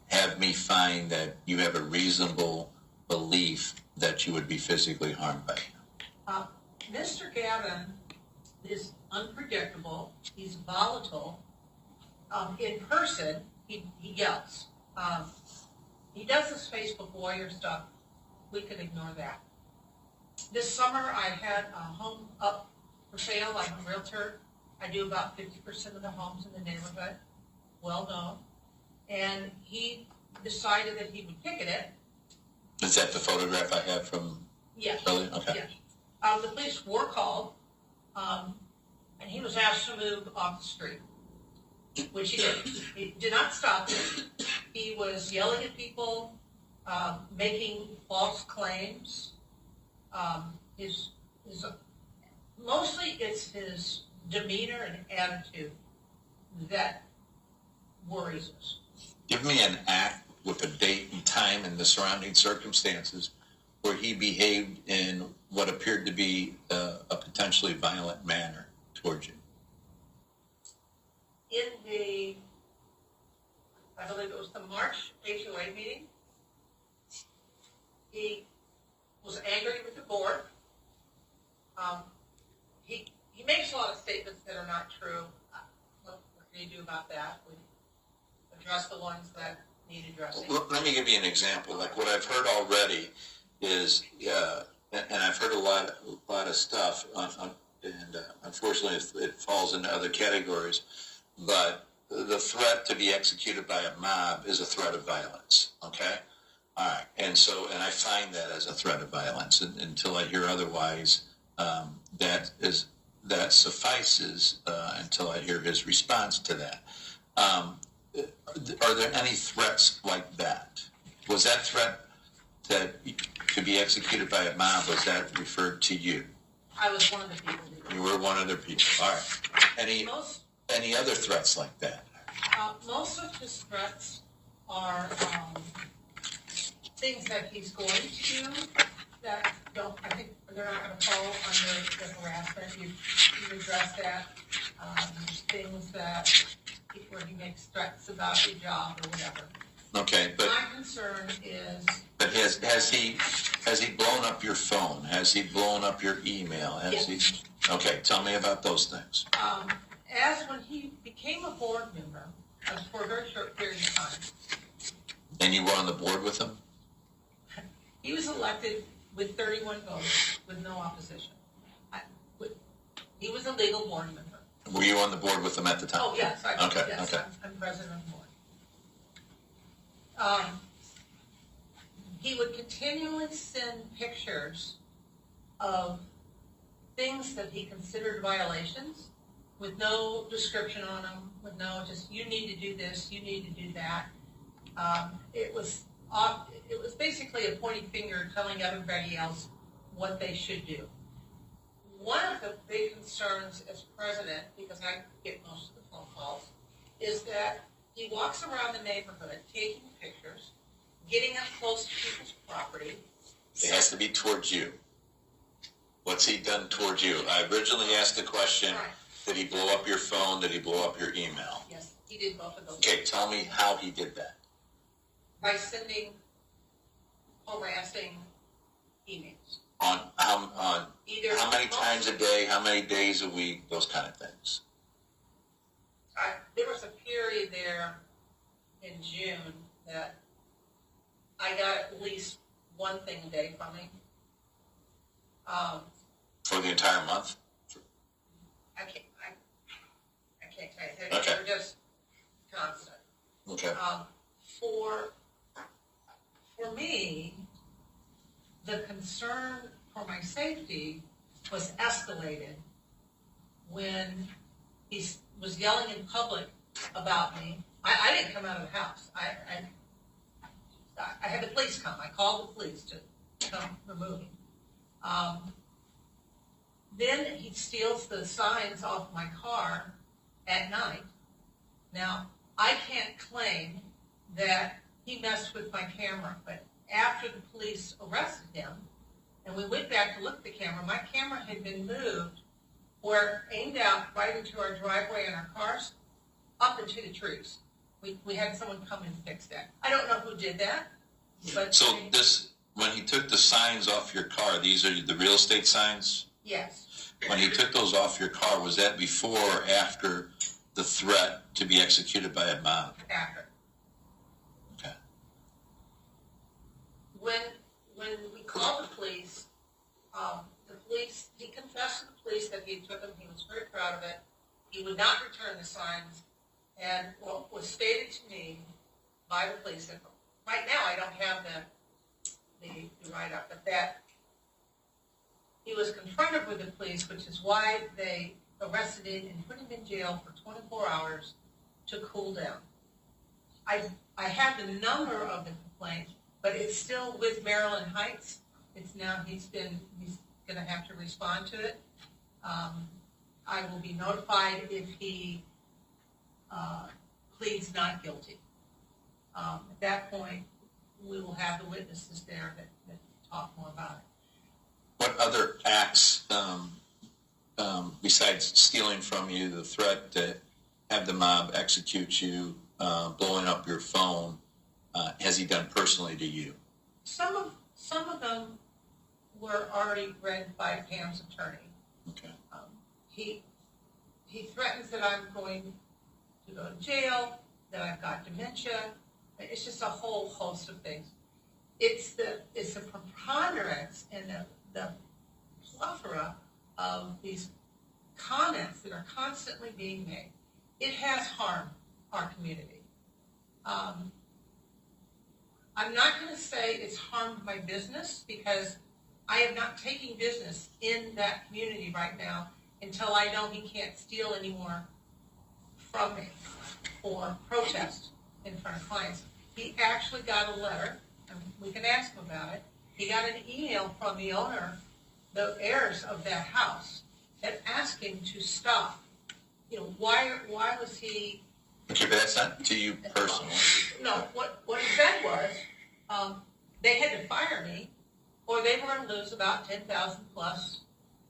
have me find that you have a reasonable belief that you would be physically harmed by him? Mr. Gavin is unpredictable. He's volatile. In person, he yells. He does this Facebook warrior stuff. We can ignore that. This summer, I had a home up for sale. I'm a realtor. I do about 50% of the homes in the neighborhood, well known. And he decided that he would picket it. Is that the photograph I have from Yes. earlier? Okay. Yes. The police were called, and he was asked to move off the street, which he did. He did not stop it. He was yelling at people, making false claims. Mostly it's his demeanor and attitude that worries us. Give me an act with a date and time and the surrounding circumstances where he behaved in what appeared to be a potentially violent manner towards you. In I believe it was the March HOA meeting, he was angry with the board. He makes a lot of statements that are not true. What can you do about that? We address the ones that need addressing. Let me give you an example. Like what I've heard already is, and I've heard a lot of stuff, and unfortunately it falls into other categories, but the threat to be executed by a mob is a threat of violence, okay? All right, and I find that as a threat of violence, and until I hear otherwise, that suffices until I hear his response to that. Are there any threats like that? Was that threat that to be executed by a mob, was that referred to you? I was one of the people who did. You were one of the people. All right. Any other threats like that? Most of his threats are things that he's going to do that I think they're not going to fall under the harassment. You've addressed that. Things where he makes threats about your job or whatever. Okay, but My concern is. But has he blown up your phone? Has he blown up your email? Yes. Okay, tell me about those things. As when he became a board member for a very short period of time, And you were on the board with him? he was elected with 31 votes with no opposition. He was a legal board member. Were you on the board with him at the time? Oh, yes. Okay. I'm president of the board. He would continually send pictures of things that he considered violations with no description on them, with no just, you need to do this, you need to do that. It was basically a pointing finger telling everybody else what they should do. One of the big concerns as president, because I get most of the phone calls, is that he walks around the neighborhood taking pictures, getting up close to people's property. It has to be towards you. What's he done towards you? I originally asked the question, Right. did he blow up your phone? Did he blow up your email? Yes, he did both of those. Okay, tell me how he did that. By sending harassing emails. On Either how many times a day, how many days a week, those kind of things. There was a period there in June that I got at least one thing a day from him. For the entire month? I can't tell you. Okay. They were just constant. Okay. For me, the concern for my safety was escalated when he was yelling in public about me. I didn't come out of the house. I had the police come. I called the police to come remove him. Then he steals the signs off my car at night. Now, I can't claim that he messed with my camera, but after the police arrested him, and we went back to look at the camera, my camera had been moved where aimed out right into our driveway and our cars, up into the trees. We had someone come and fix that. I don't know who did that, but... So when he took the signs off your car, these are the real estate signs? Yes. When he took those off your car, was that before or after the threat to be executed by a mob? After. Okay. When we called the police, he confessed to the police that he took them. He was very proud of it. He would not return the signs. And what was stated to me by the police, and right now I don't have the write-up, but that he was confronted with the police, which is why they arrested him and put him in jail for 24 hours to cool down. I have the number of the complaint, but it's still with Maryland Heights. It's now, he's going to have to respond to it. I will be notified if he pleads not guilty. At that point, we will have the witnesses there that talk more about it. What other acts, besides stealing from you, the threat to have the mob execute you, blowing up your phone, has he done personally to you? Some of them were already read by Pam's attorney. Okay. He threatens that I'm going to go to jail, that I've got dementia. It's just a whole host of things. It's the preponderance and the plethora of these comments that are constantly being made. It has harmed our community. I'm not going to say it's harmed my business, because I am not taking business in that community right now until I know he can't steal anymore from me or protest in front of clients. He actually got a letter, and we can ask him about it. He got an email from the owner the heirs of that house and ask him to stop. You know, why was he? Okay, but that's not to you personally. No, what he said was, they had to fire me, or they were going to lose about $10,000 plus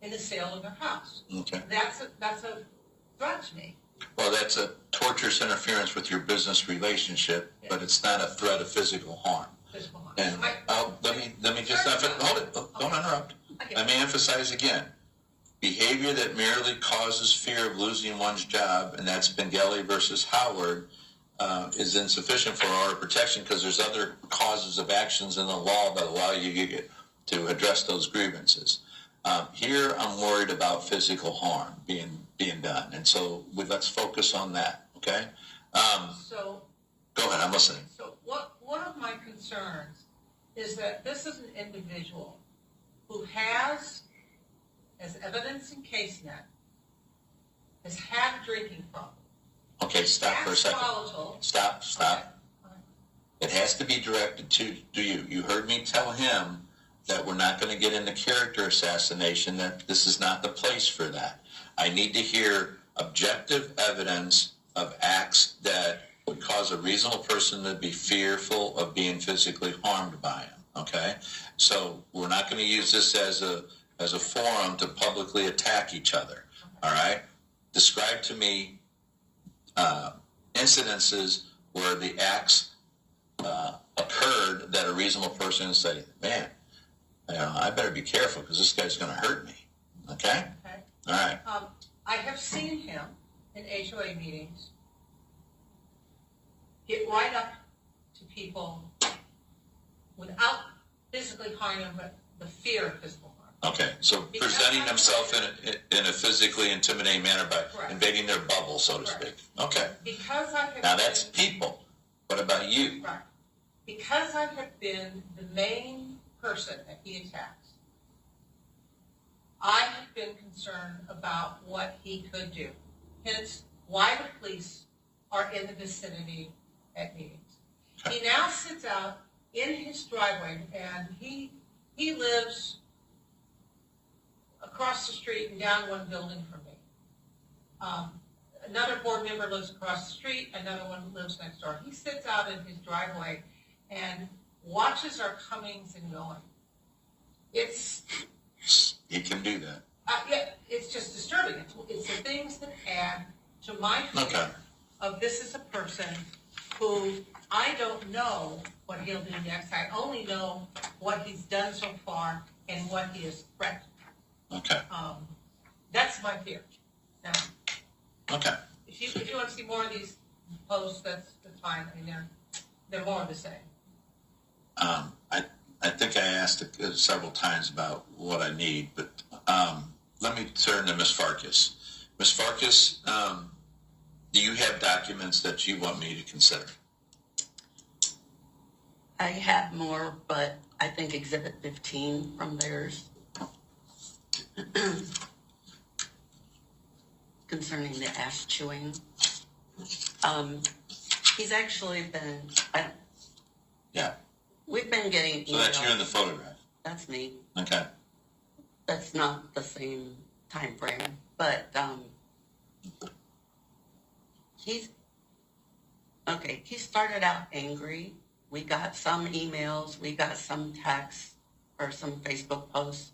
in the sale of their house. Okay. That's a threat to me. Well, that's a torturous interference with your business relationship, but it's not a threat of physical harm. Physical harm. And let me just hold it. Don't interrupt. Let me emphasize again. Behavior that merely causes fear of losing one's job, and that's Bengali versus Howard, is insufficient for our protection because there's other causes of actions in the law that allow you to address those grievances. Here, I'm worried about physical harm being done, and so let's focus on that. Okay. So Go ahead. I'm listening. So one of my concerns is that this is an individual who has, as evidence in CaseNet, has had a drinking problem. Okay, stop for a second. Volatile. Stop. Okay. It has to be directed to you. You heard me tell him that we're not going to get into character assassination, that this is not the place for that. I need to hear objective evidence of acts that would cause a reasonable person to be fearful of being physically harmed by him, okay? So we're not going to use this as a forum to publicly attack each other, all right? Describe to me incidences where the acts occurred that a reasonable person would say, man, I better be careful because this guy's going to hurt me. Okay? Okay. All right. I have seen him in HOA meetings get right up to people without physically harming them, but the fear of physical harm. Okay. So presenting himself in a physically intimidating manner by Correct. invading their bubble, so to speak. Okay. Because I have Now that's people. What about you? right. Because I have been the main person that he attacks, I have been concerned about what he could do. Hence, why the police are in the vicinity at meetings. Okay. He now sits out in his driveway, and he lives across the street and down one building from me. Another board member lives across the street, another one lives next door. He sits out in his driveway and watches our comings and going. He can do that. Yeah, it's just disturbing. It's the things that add to my fear Okay. of this is a person who I don't know what he'll do next. I only know what he's done so far and what he has threatened. Okay. That's my fear. Now, Okay. if you want to see more of these posts, that's fine. I mean, they're more of the same. I think I asked several times about what I need, but let me turn to Ms. Farkas. Ms. Farkas, do you have documents that you want me to consider? I have more, but I think Exhibit 15 from theirs concerning the ash chewing. He's actually been, Yeah. we've been getting emails. So that's you in the photograph. That's me. Okay. That's not the same time frame, but he started out angry. We got some emails, we got some texts or some Facebook posts.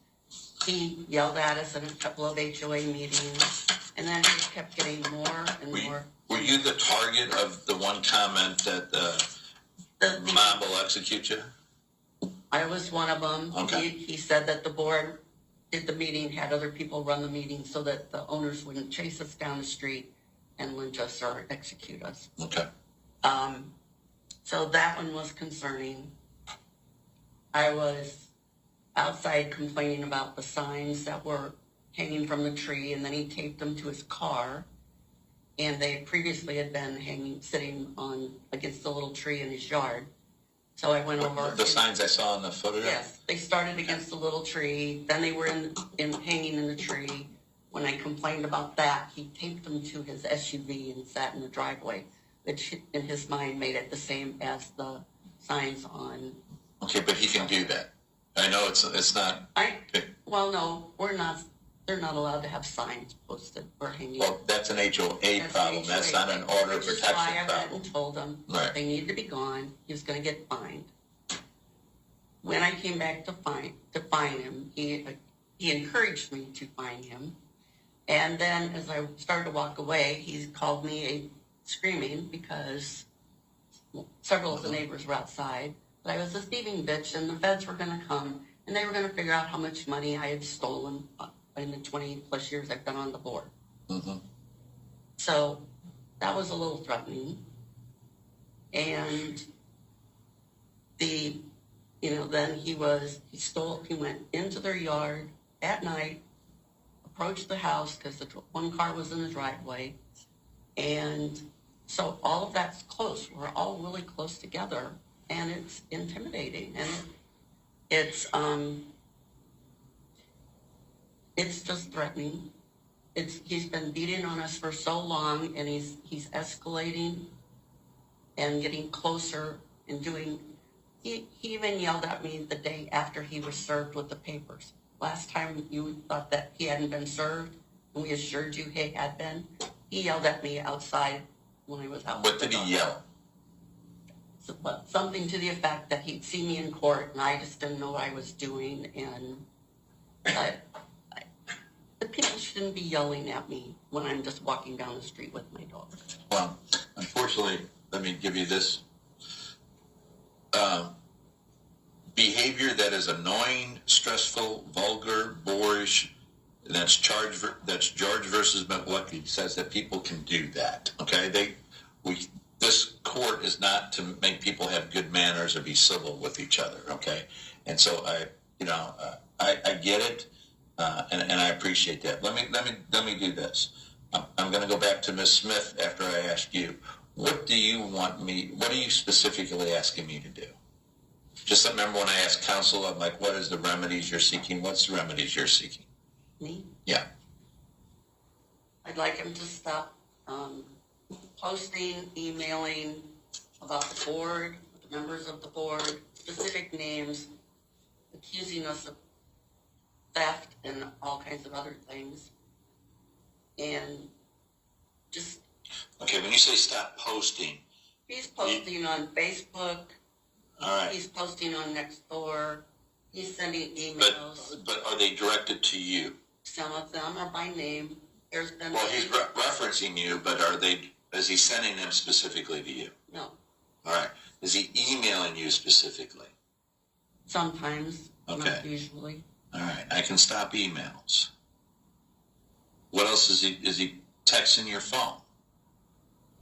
He yelled at us in a couple of HOA meetings, and then he kept getting more and more. Were you the target of the one comment that Mom will execute you? I was one of them. Okay. He said that the board did the meeting, had other people run the meeting so that the owners wouldn't chase us down the street and lynch us or execute us. Okay. So that one was concerning. I was outside complaining about the signs that were hanging from the tree, and then he taped them to his car. And they previously had been sitting against the little tree in his yard. So I went over. The signs I saw in the photograph? Yes, they started against the little tree. Then they were hanging in the tree. When I complained about that, he taped them to his SUV and sat in the driveway, which in his mind made it the same as the signs on. Okay, but he can do that. I know it's not, Well, no, they're not allowed to have signs posted or hanging. well, that's an HOA That's problem. an That's HOA not an thing, order of which is protection why I went problem. and told him Right. they needed to be gone. He was going to get fined. When I came back to fine him, he encouraged me to fine him. And then as I started to walk away, he called me screaming because several of the neighbors were outside. But I was a thieving bitch, and the feds were going to come, and they were going to figure out how much money I had stolen in the 20 plus years I've been on the board. Mm-hmm. So that was a little threatening. And then he went into their yard at night, approached the house because the one car was in the driveway. And so all of that's close. We're all really close together, and it's intimidating. And it's just threatening. He's been beating on us for so long, and he's escalating and getting closer and doing. He even yelled at me the day after he was served with the papers. Last time you thought that he hadn't been served, and we assured you he had been. He yelled at me outside when I was out. What did he yell? Something to the effect that he'd see me in court, and I just didn't know what I was doing, and the people shouldn't be yelling at me when I'm just walking down the street with my dog. Well, unfortunately, let me give you this. Behavior that is annoying, stressful, vulgar, boorish, that's George versus McLucky says that people can do that. Okay, this court is not to make people have good manners or be civil with each other. Okay, and so I get it, and I appreciate that. Let me do this. I'm going to go back to Ms. Smith after I ask you. What do you specifically asking me to do? Just remember when I asked counsel, I'm like, what is the remedies you're seeking? What's the remedies you're seeking? Me? Yeah. I'd like him to stop posting, emailing about the board, the members of the board, specific names, accusing us of theft and all kinds of other things. And just... Okay, when you say stop posting... He's posting on Facebook. All right. He's posting on Nextdoor. He's sending emails. But are they directed to you? Some of them are by name. There's been... Well, he's referencing you, but is he sending them specifically to you? No. All right. Is he emailing you specifically? Sometimes. Okay. Not usually. All right. I can stop emails. What else is he texting your phone?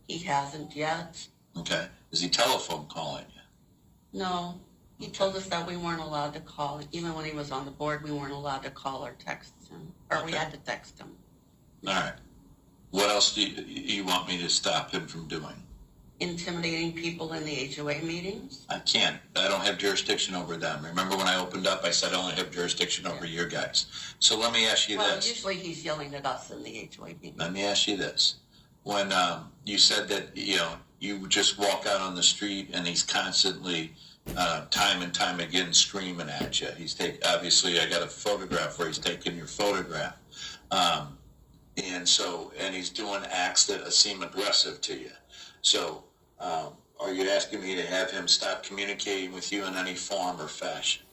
He hasn't yet. Okay. Is he telephone calling you? No. He told us that we weren't allowed to call. Even when he was on the board, we weren't allowed to call or text him. Or we Okay. had to text him. All right. What else do you want me to stop him from doing? Intimidating people in the HOA meetings. I can't. I don't have jurisdiction over them. Remember when I opened up, I said I only have jurisdiction over your guys. So let me ask you Well, this. usually he's yelling at us in the HOA meetings. Let me ask you this. When you said that, you just walk out on the street and he's constantly, time and time again, screaming at you. Obviously, I got a photograph where he's taking your photograph. And he's doing acts that seem aggressive to you. So, are you asking me to have him stop communicating with you in any form or fashion?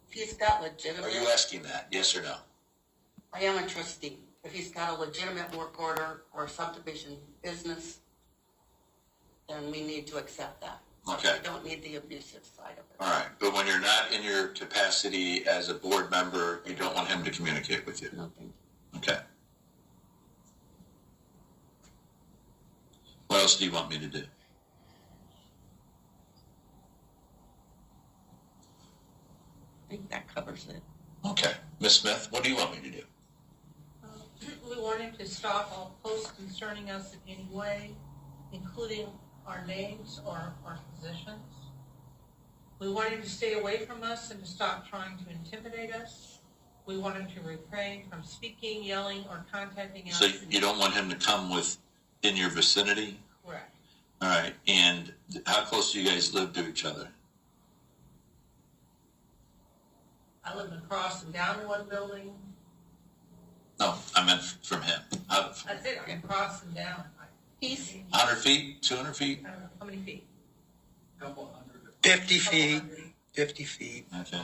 If he's got legitimate... Are you asking that? Yes or no? I am a trustee. If he's got a legitimate work order or subdivision business, then we need to accept that. Okay. We don't need the abusive side of it. All right. But when you're not in your capacity as a board member, you don't want him to communicate with you? No, thank you. Okay. What else do you want me to do? I think that covers it. Okay. Ms. Smith, what do you want me to do? We want him to stop all posts concerning us in any way, including our names or our positions. We want him to stay away from us and to stop trying to intimidate us. We want him to refrain from speaking, yelling, or contacting us. So you don't want him to come in your vicinity? Correct. All right. And how close do you guys live to each other? I live across and down one building. No, I meant from him. That's it, I'm across and down. He's 100 feet, 200 feet? I don't know, how many feet? 50 feet, 50 feet. Okay.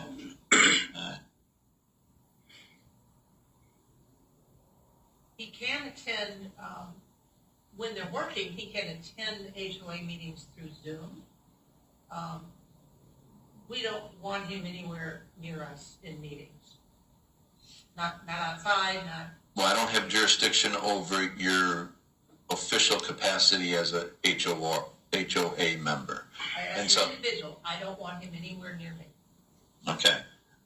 He can attend, when they're working, he can attend HOA meetings through Zoom. We don't want him anywhere near us in meetings. Not outside, not, Well, I don't have jurisdiction over your official capacity as a HOA member. And as so- an individual, I don't want him anywhere near me. Okay.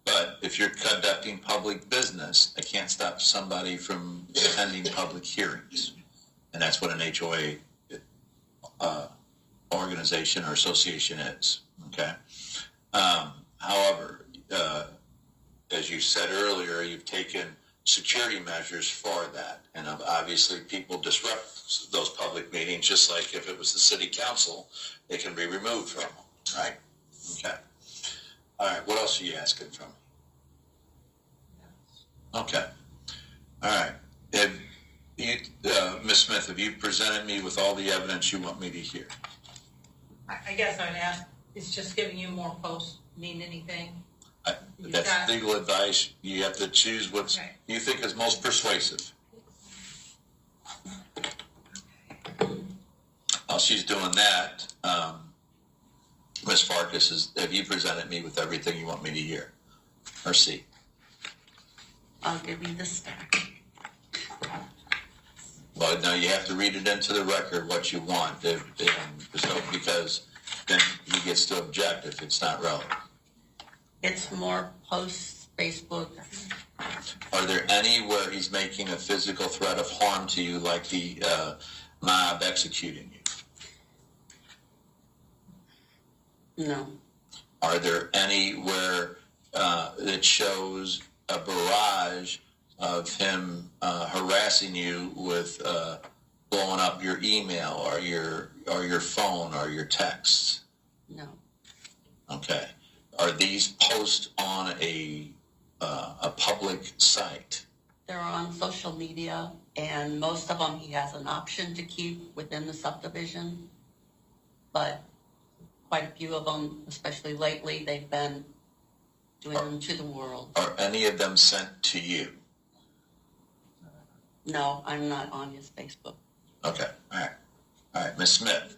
But if you're conducting public business, I can't stop somebody from attending public hearings. And that's what an HOA organization or association is. Okay. However, as you said earlier, you've taken security measures for that. And obviously people disrupt those public meetings, just like if it was the city council, they can be removed from them, right? Okay. All right, what else are you asking from me? Okay. All right. Have you, Ms. Smith, have you presented me with all the evidence you want me to hear? I guess I'd ask, is just giving you more posts mean anything? You've That's got- legal advice. You have to choose what Right. you think is most persuasive. While she's doing that, Ms. Farkas, have you presented me with everything you want me to hear or see? I'll give you the stack. Well, now you have to read it into the record what you want, because then he gets to object if it's not relevant. It's more posts, Facebook. Are there any where he's making a physical threat of harm to you, like the mob executing you? No, Are there any where that shows a barrage of him harassing you with blowing up your email or your phone or your texts? no. Okay. Are these posts on a public site? They're on social media, and most of them he has an option to keep within the subdivision. But quite a few of them, especially lately, they've been doing them to the world. Are any of them sent to you? No, I'm not on his Facebook. Okay. All right. Ms. Smith,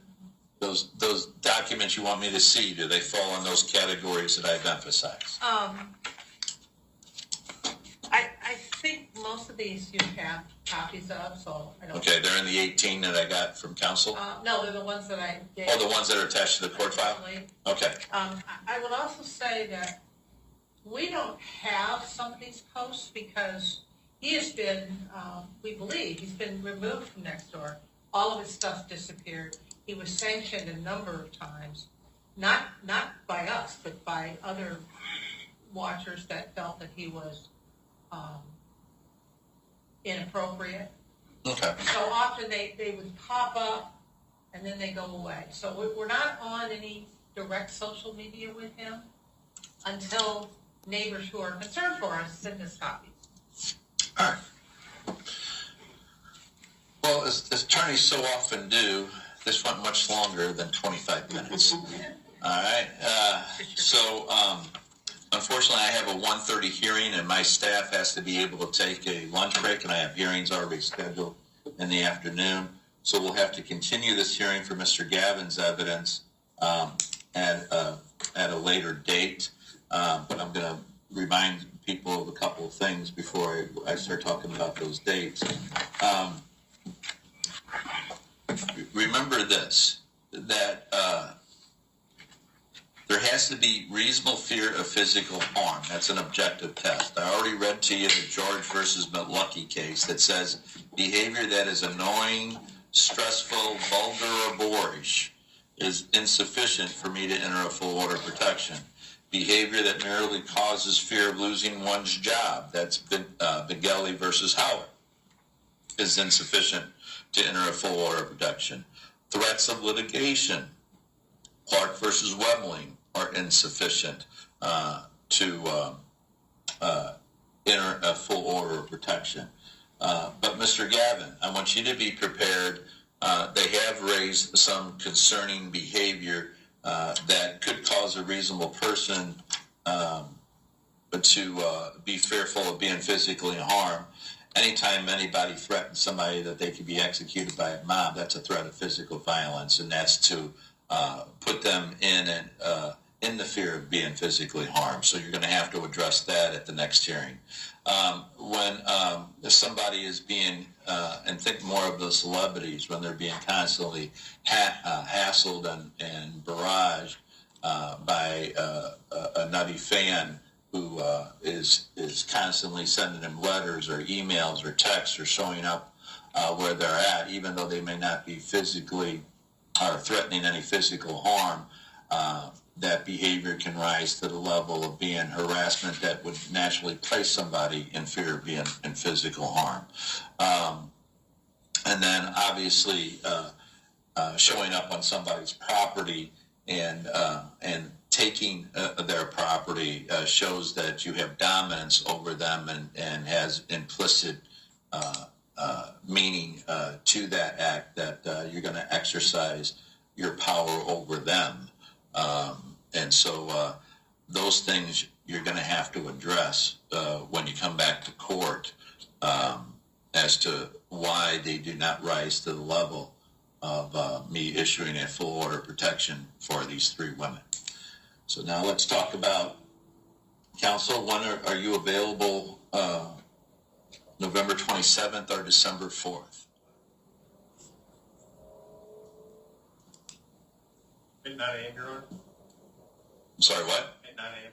those documents you want me to see, do they fall in those categories that I've emphasized? I think most of these you have copies of, so I don't. Okay, they're in the 18 that I got from council? No, they're the ones that I gave. Oh, the ones that are attached to the court file? Okay. I would also say that we don't have some of these posts because he has been, we believe, he's been removed from Nextdoor. All of his stuff disappeared. He was sanctioned a number of times, not by us, but by other watchers that felt that he was inappropriate. Okay. So often they would pop up and then they go away. So we're not on any direct social media with him until neighbors who are concerned for us send us copies. All right. Well, as attorneys so often do, this went much longer than 25 minutes. All right. Unfortunately, I have a 1:30 hearing, and my staff has to be able to take a lunch break, and I have hearings already scheduled in the afternoon. So we'll have to continue this hearing for Mr. Gavin's evidence at a later date. But I'm going to remind people of a couple of things before I start talking about those dates. Remember this, that there has to be reasonable fear of physical harm. That's an objective test. I already read to you the George versus McLucky case that says behavior that is annoying, stressful, vulgar, or boorish is insufficient for me to enter a full order of protection. Behavior that merely causes fear of losing one's job, that's Begelli versus Howard, is insufficient to enter a full order of protection. Threats of litigation, Clark versus Webling, are insufficient to enter a full order of protection. But Mr. Gavin, I want you to be prepared. They have raised some concerning behavior that could cause a reasonable person to be fearful of being physically harmed. Anytime anybody threatens somebody that they could be executed by a mob, that's a threat of physical violence, and that's to put them in the fear of being physically harmed. So you're going to have to address that at the next hearing. When somebody is being, and think more of the celebrities, when they're being constantly hassled and barraged by a nutty fan who is constantly sending them letters or emails or texts or showing up where they're at, even though they may not be physically or threatening any physical harm, that behavior can rise to the level of being harassment that would naturally place somebody in fear of being in physical harm. And then obviously showing up on somebody's property and taking their property shows that you have dominance over them and has implicit meaning to that act that you're going to exercise your power over them. And so those things you're going to have to address when you come back to court as to why they do not rise to the level of me issuing a full order of protection for these three women. So now let's talk about counsel. When are you available? November 27th or December 4th? At 9 a.m. Your Honor? I'm sorry, what? At 9 a.m.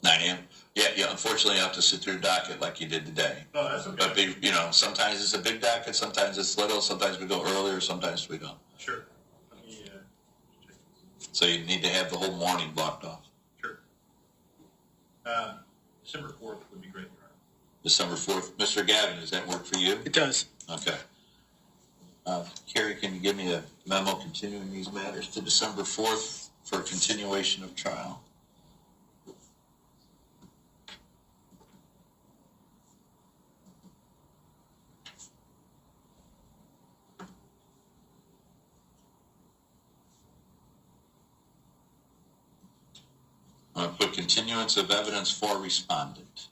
9 a.m.? Yeah, unfortunately you have to sit through the docket like you did today. Oh, that's okay. But, sometimes it's a big docket, sometimes it's little, sometimes we go earlier, sometimes we don't. Sure. Let me check. So you need to have the whole morning blocked off. Sure. December 4th would be great, Your Honor. December 4th. Mr. Gavin, does that work for you? It does. Okay. Carrie, can you give me a memo continuing these matters to December 4th for continuation of trial? I'm going to put continuance of evidence for respondent.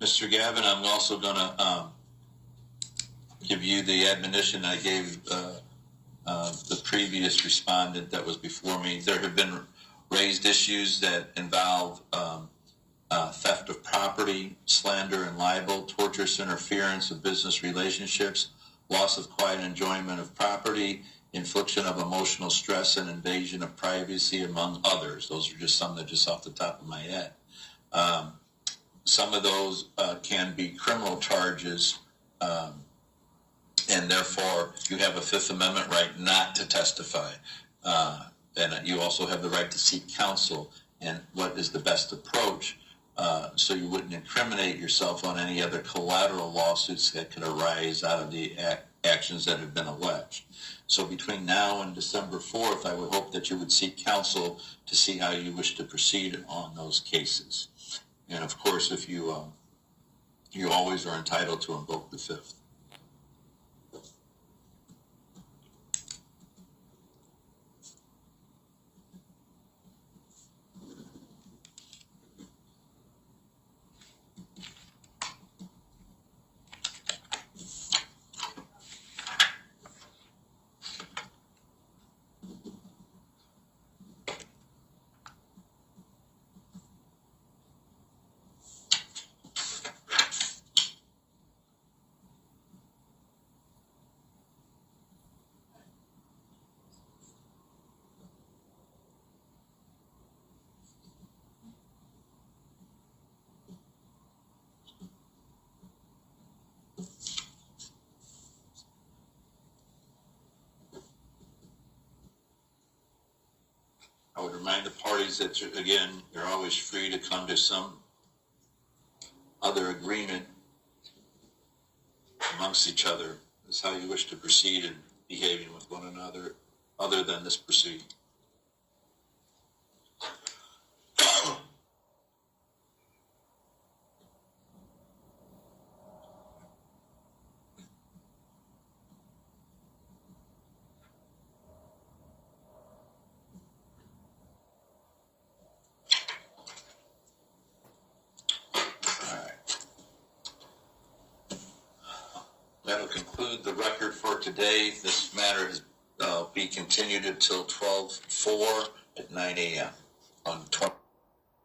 Mr. Gavin, I'm also going to give you the admonition I gave the previous respondent that was before me. There have been raised issues that involve theft of property, slander and libel, torturous interference of business relationships, loss of quiet enjoyment of property, infliction of emotional stress and invasion of privacy, among others. Those are just some that just off the top of my head. Some of those can be criminal charges, and therefore you have a Fifth Amendment right not to testify. And you also have the right to seek counsel and what is the best approach so you wouldn't incriminate yourself on any other collateral lawsuits that could arise out of the actions that have been alleged. So between now and December 4th, I would hope that you would seek counsel to see how you wish to proceed on those cases. And of course, if you always are entitled to invoke the Fifth. I would remind the parties that, you're always free to come to some other agreement amongst each other as how you wish to proceed in behaving with one another other than this proceeding. conclude the record for today. This matter is be continued until 12/4 at 9 a.m. on 20.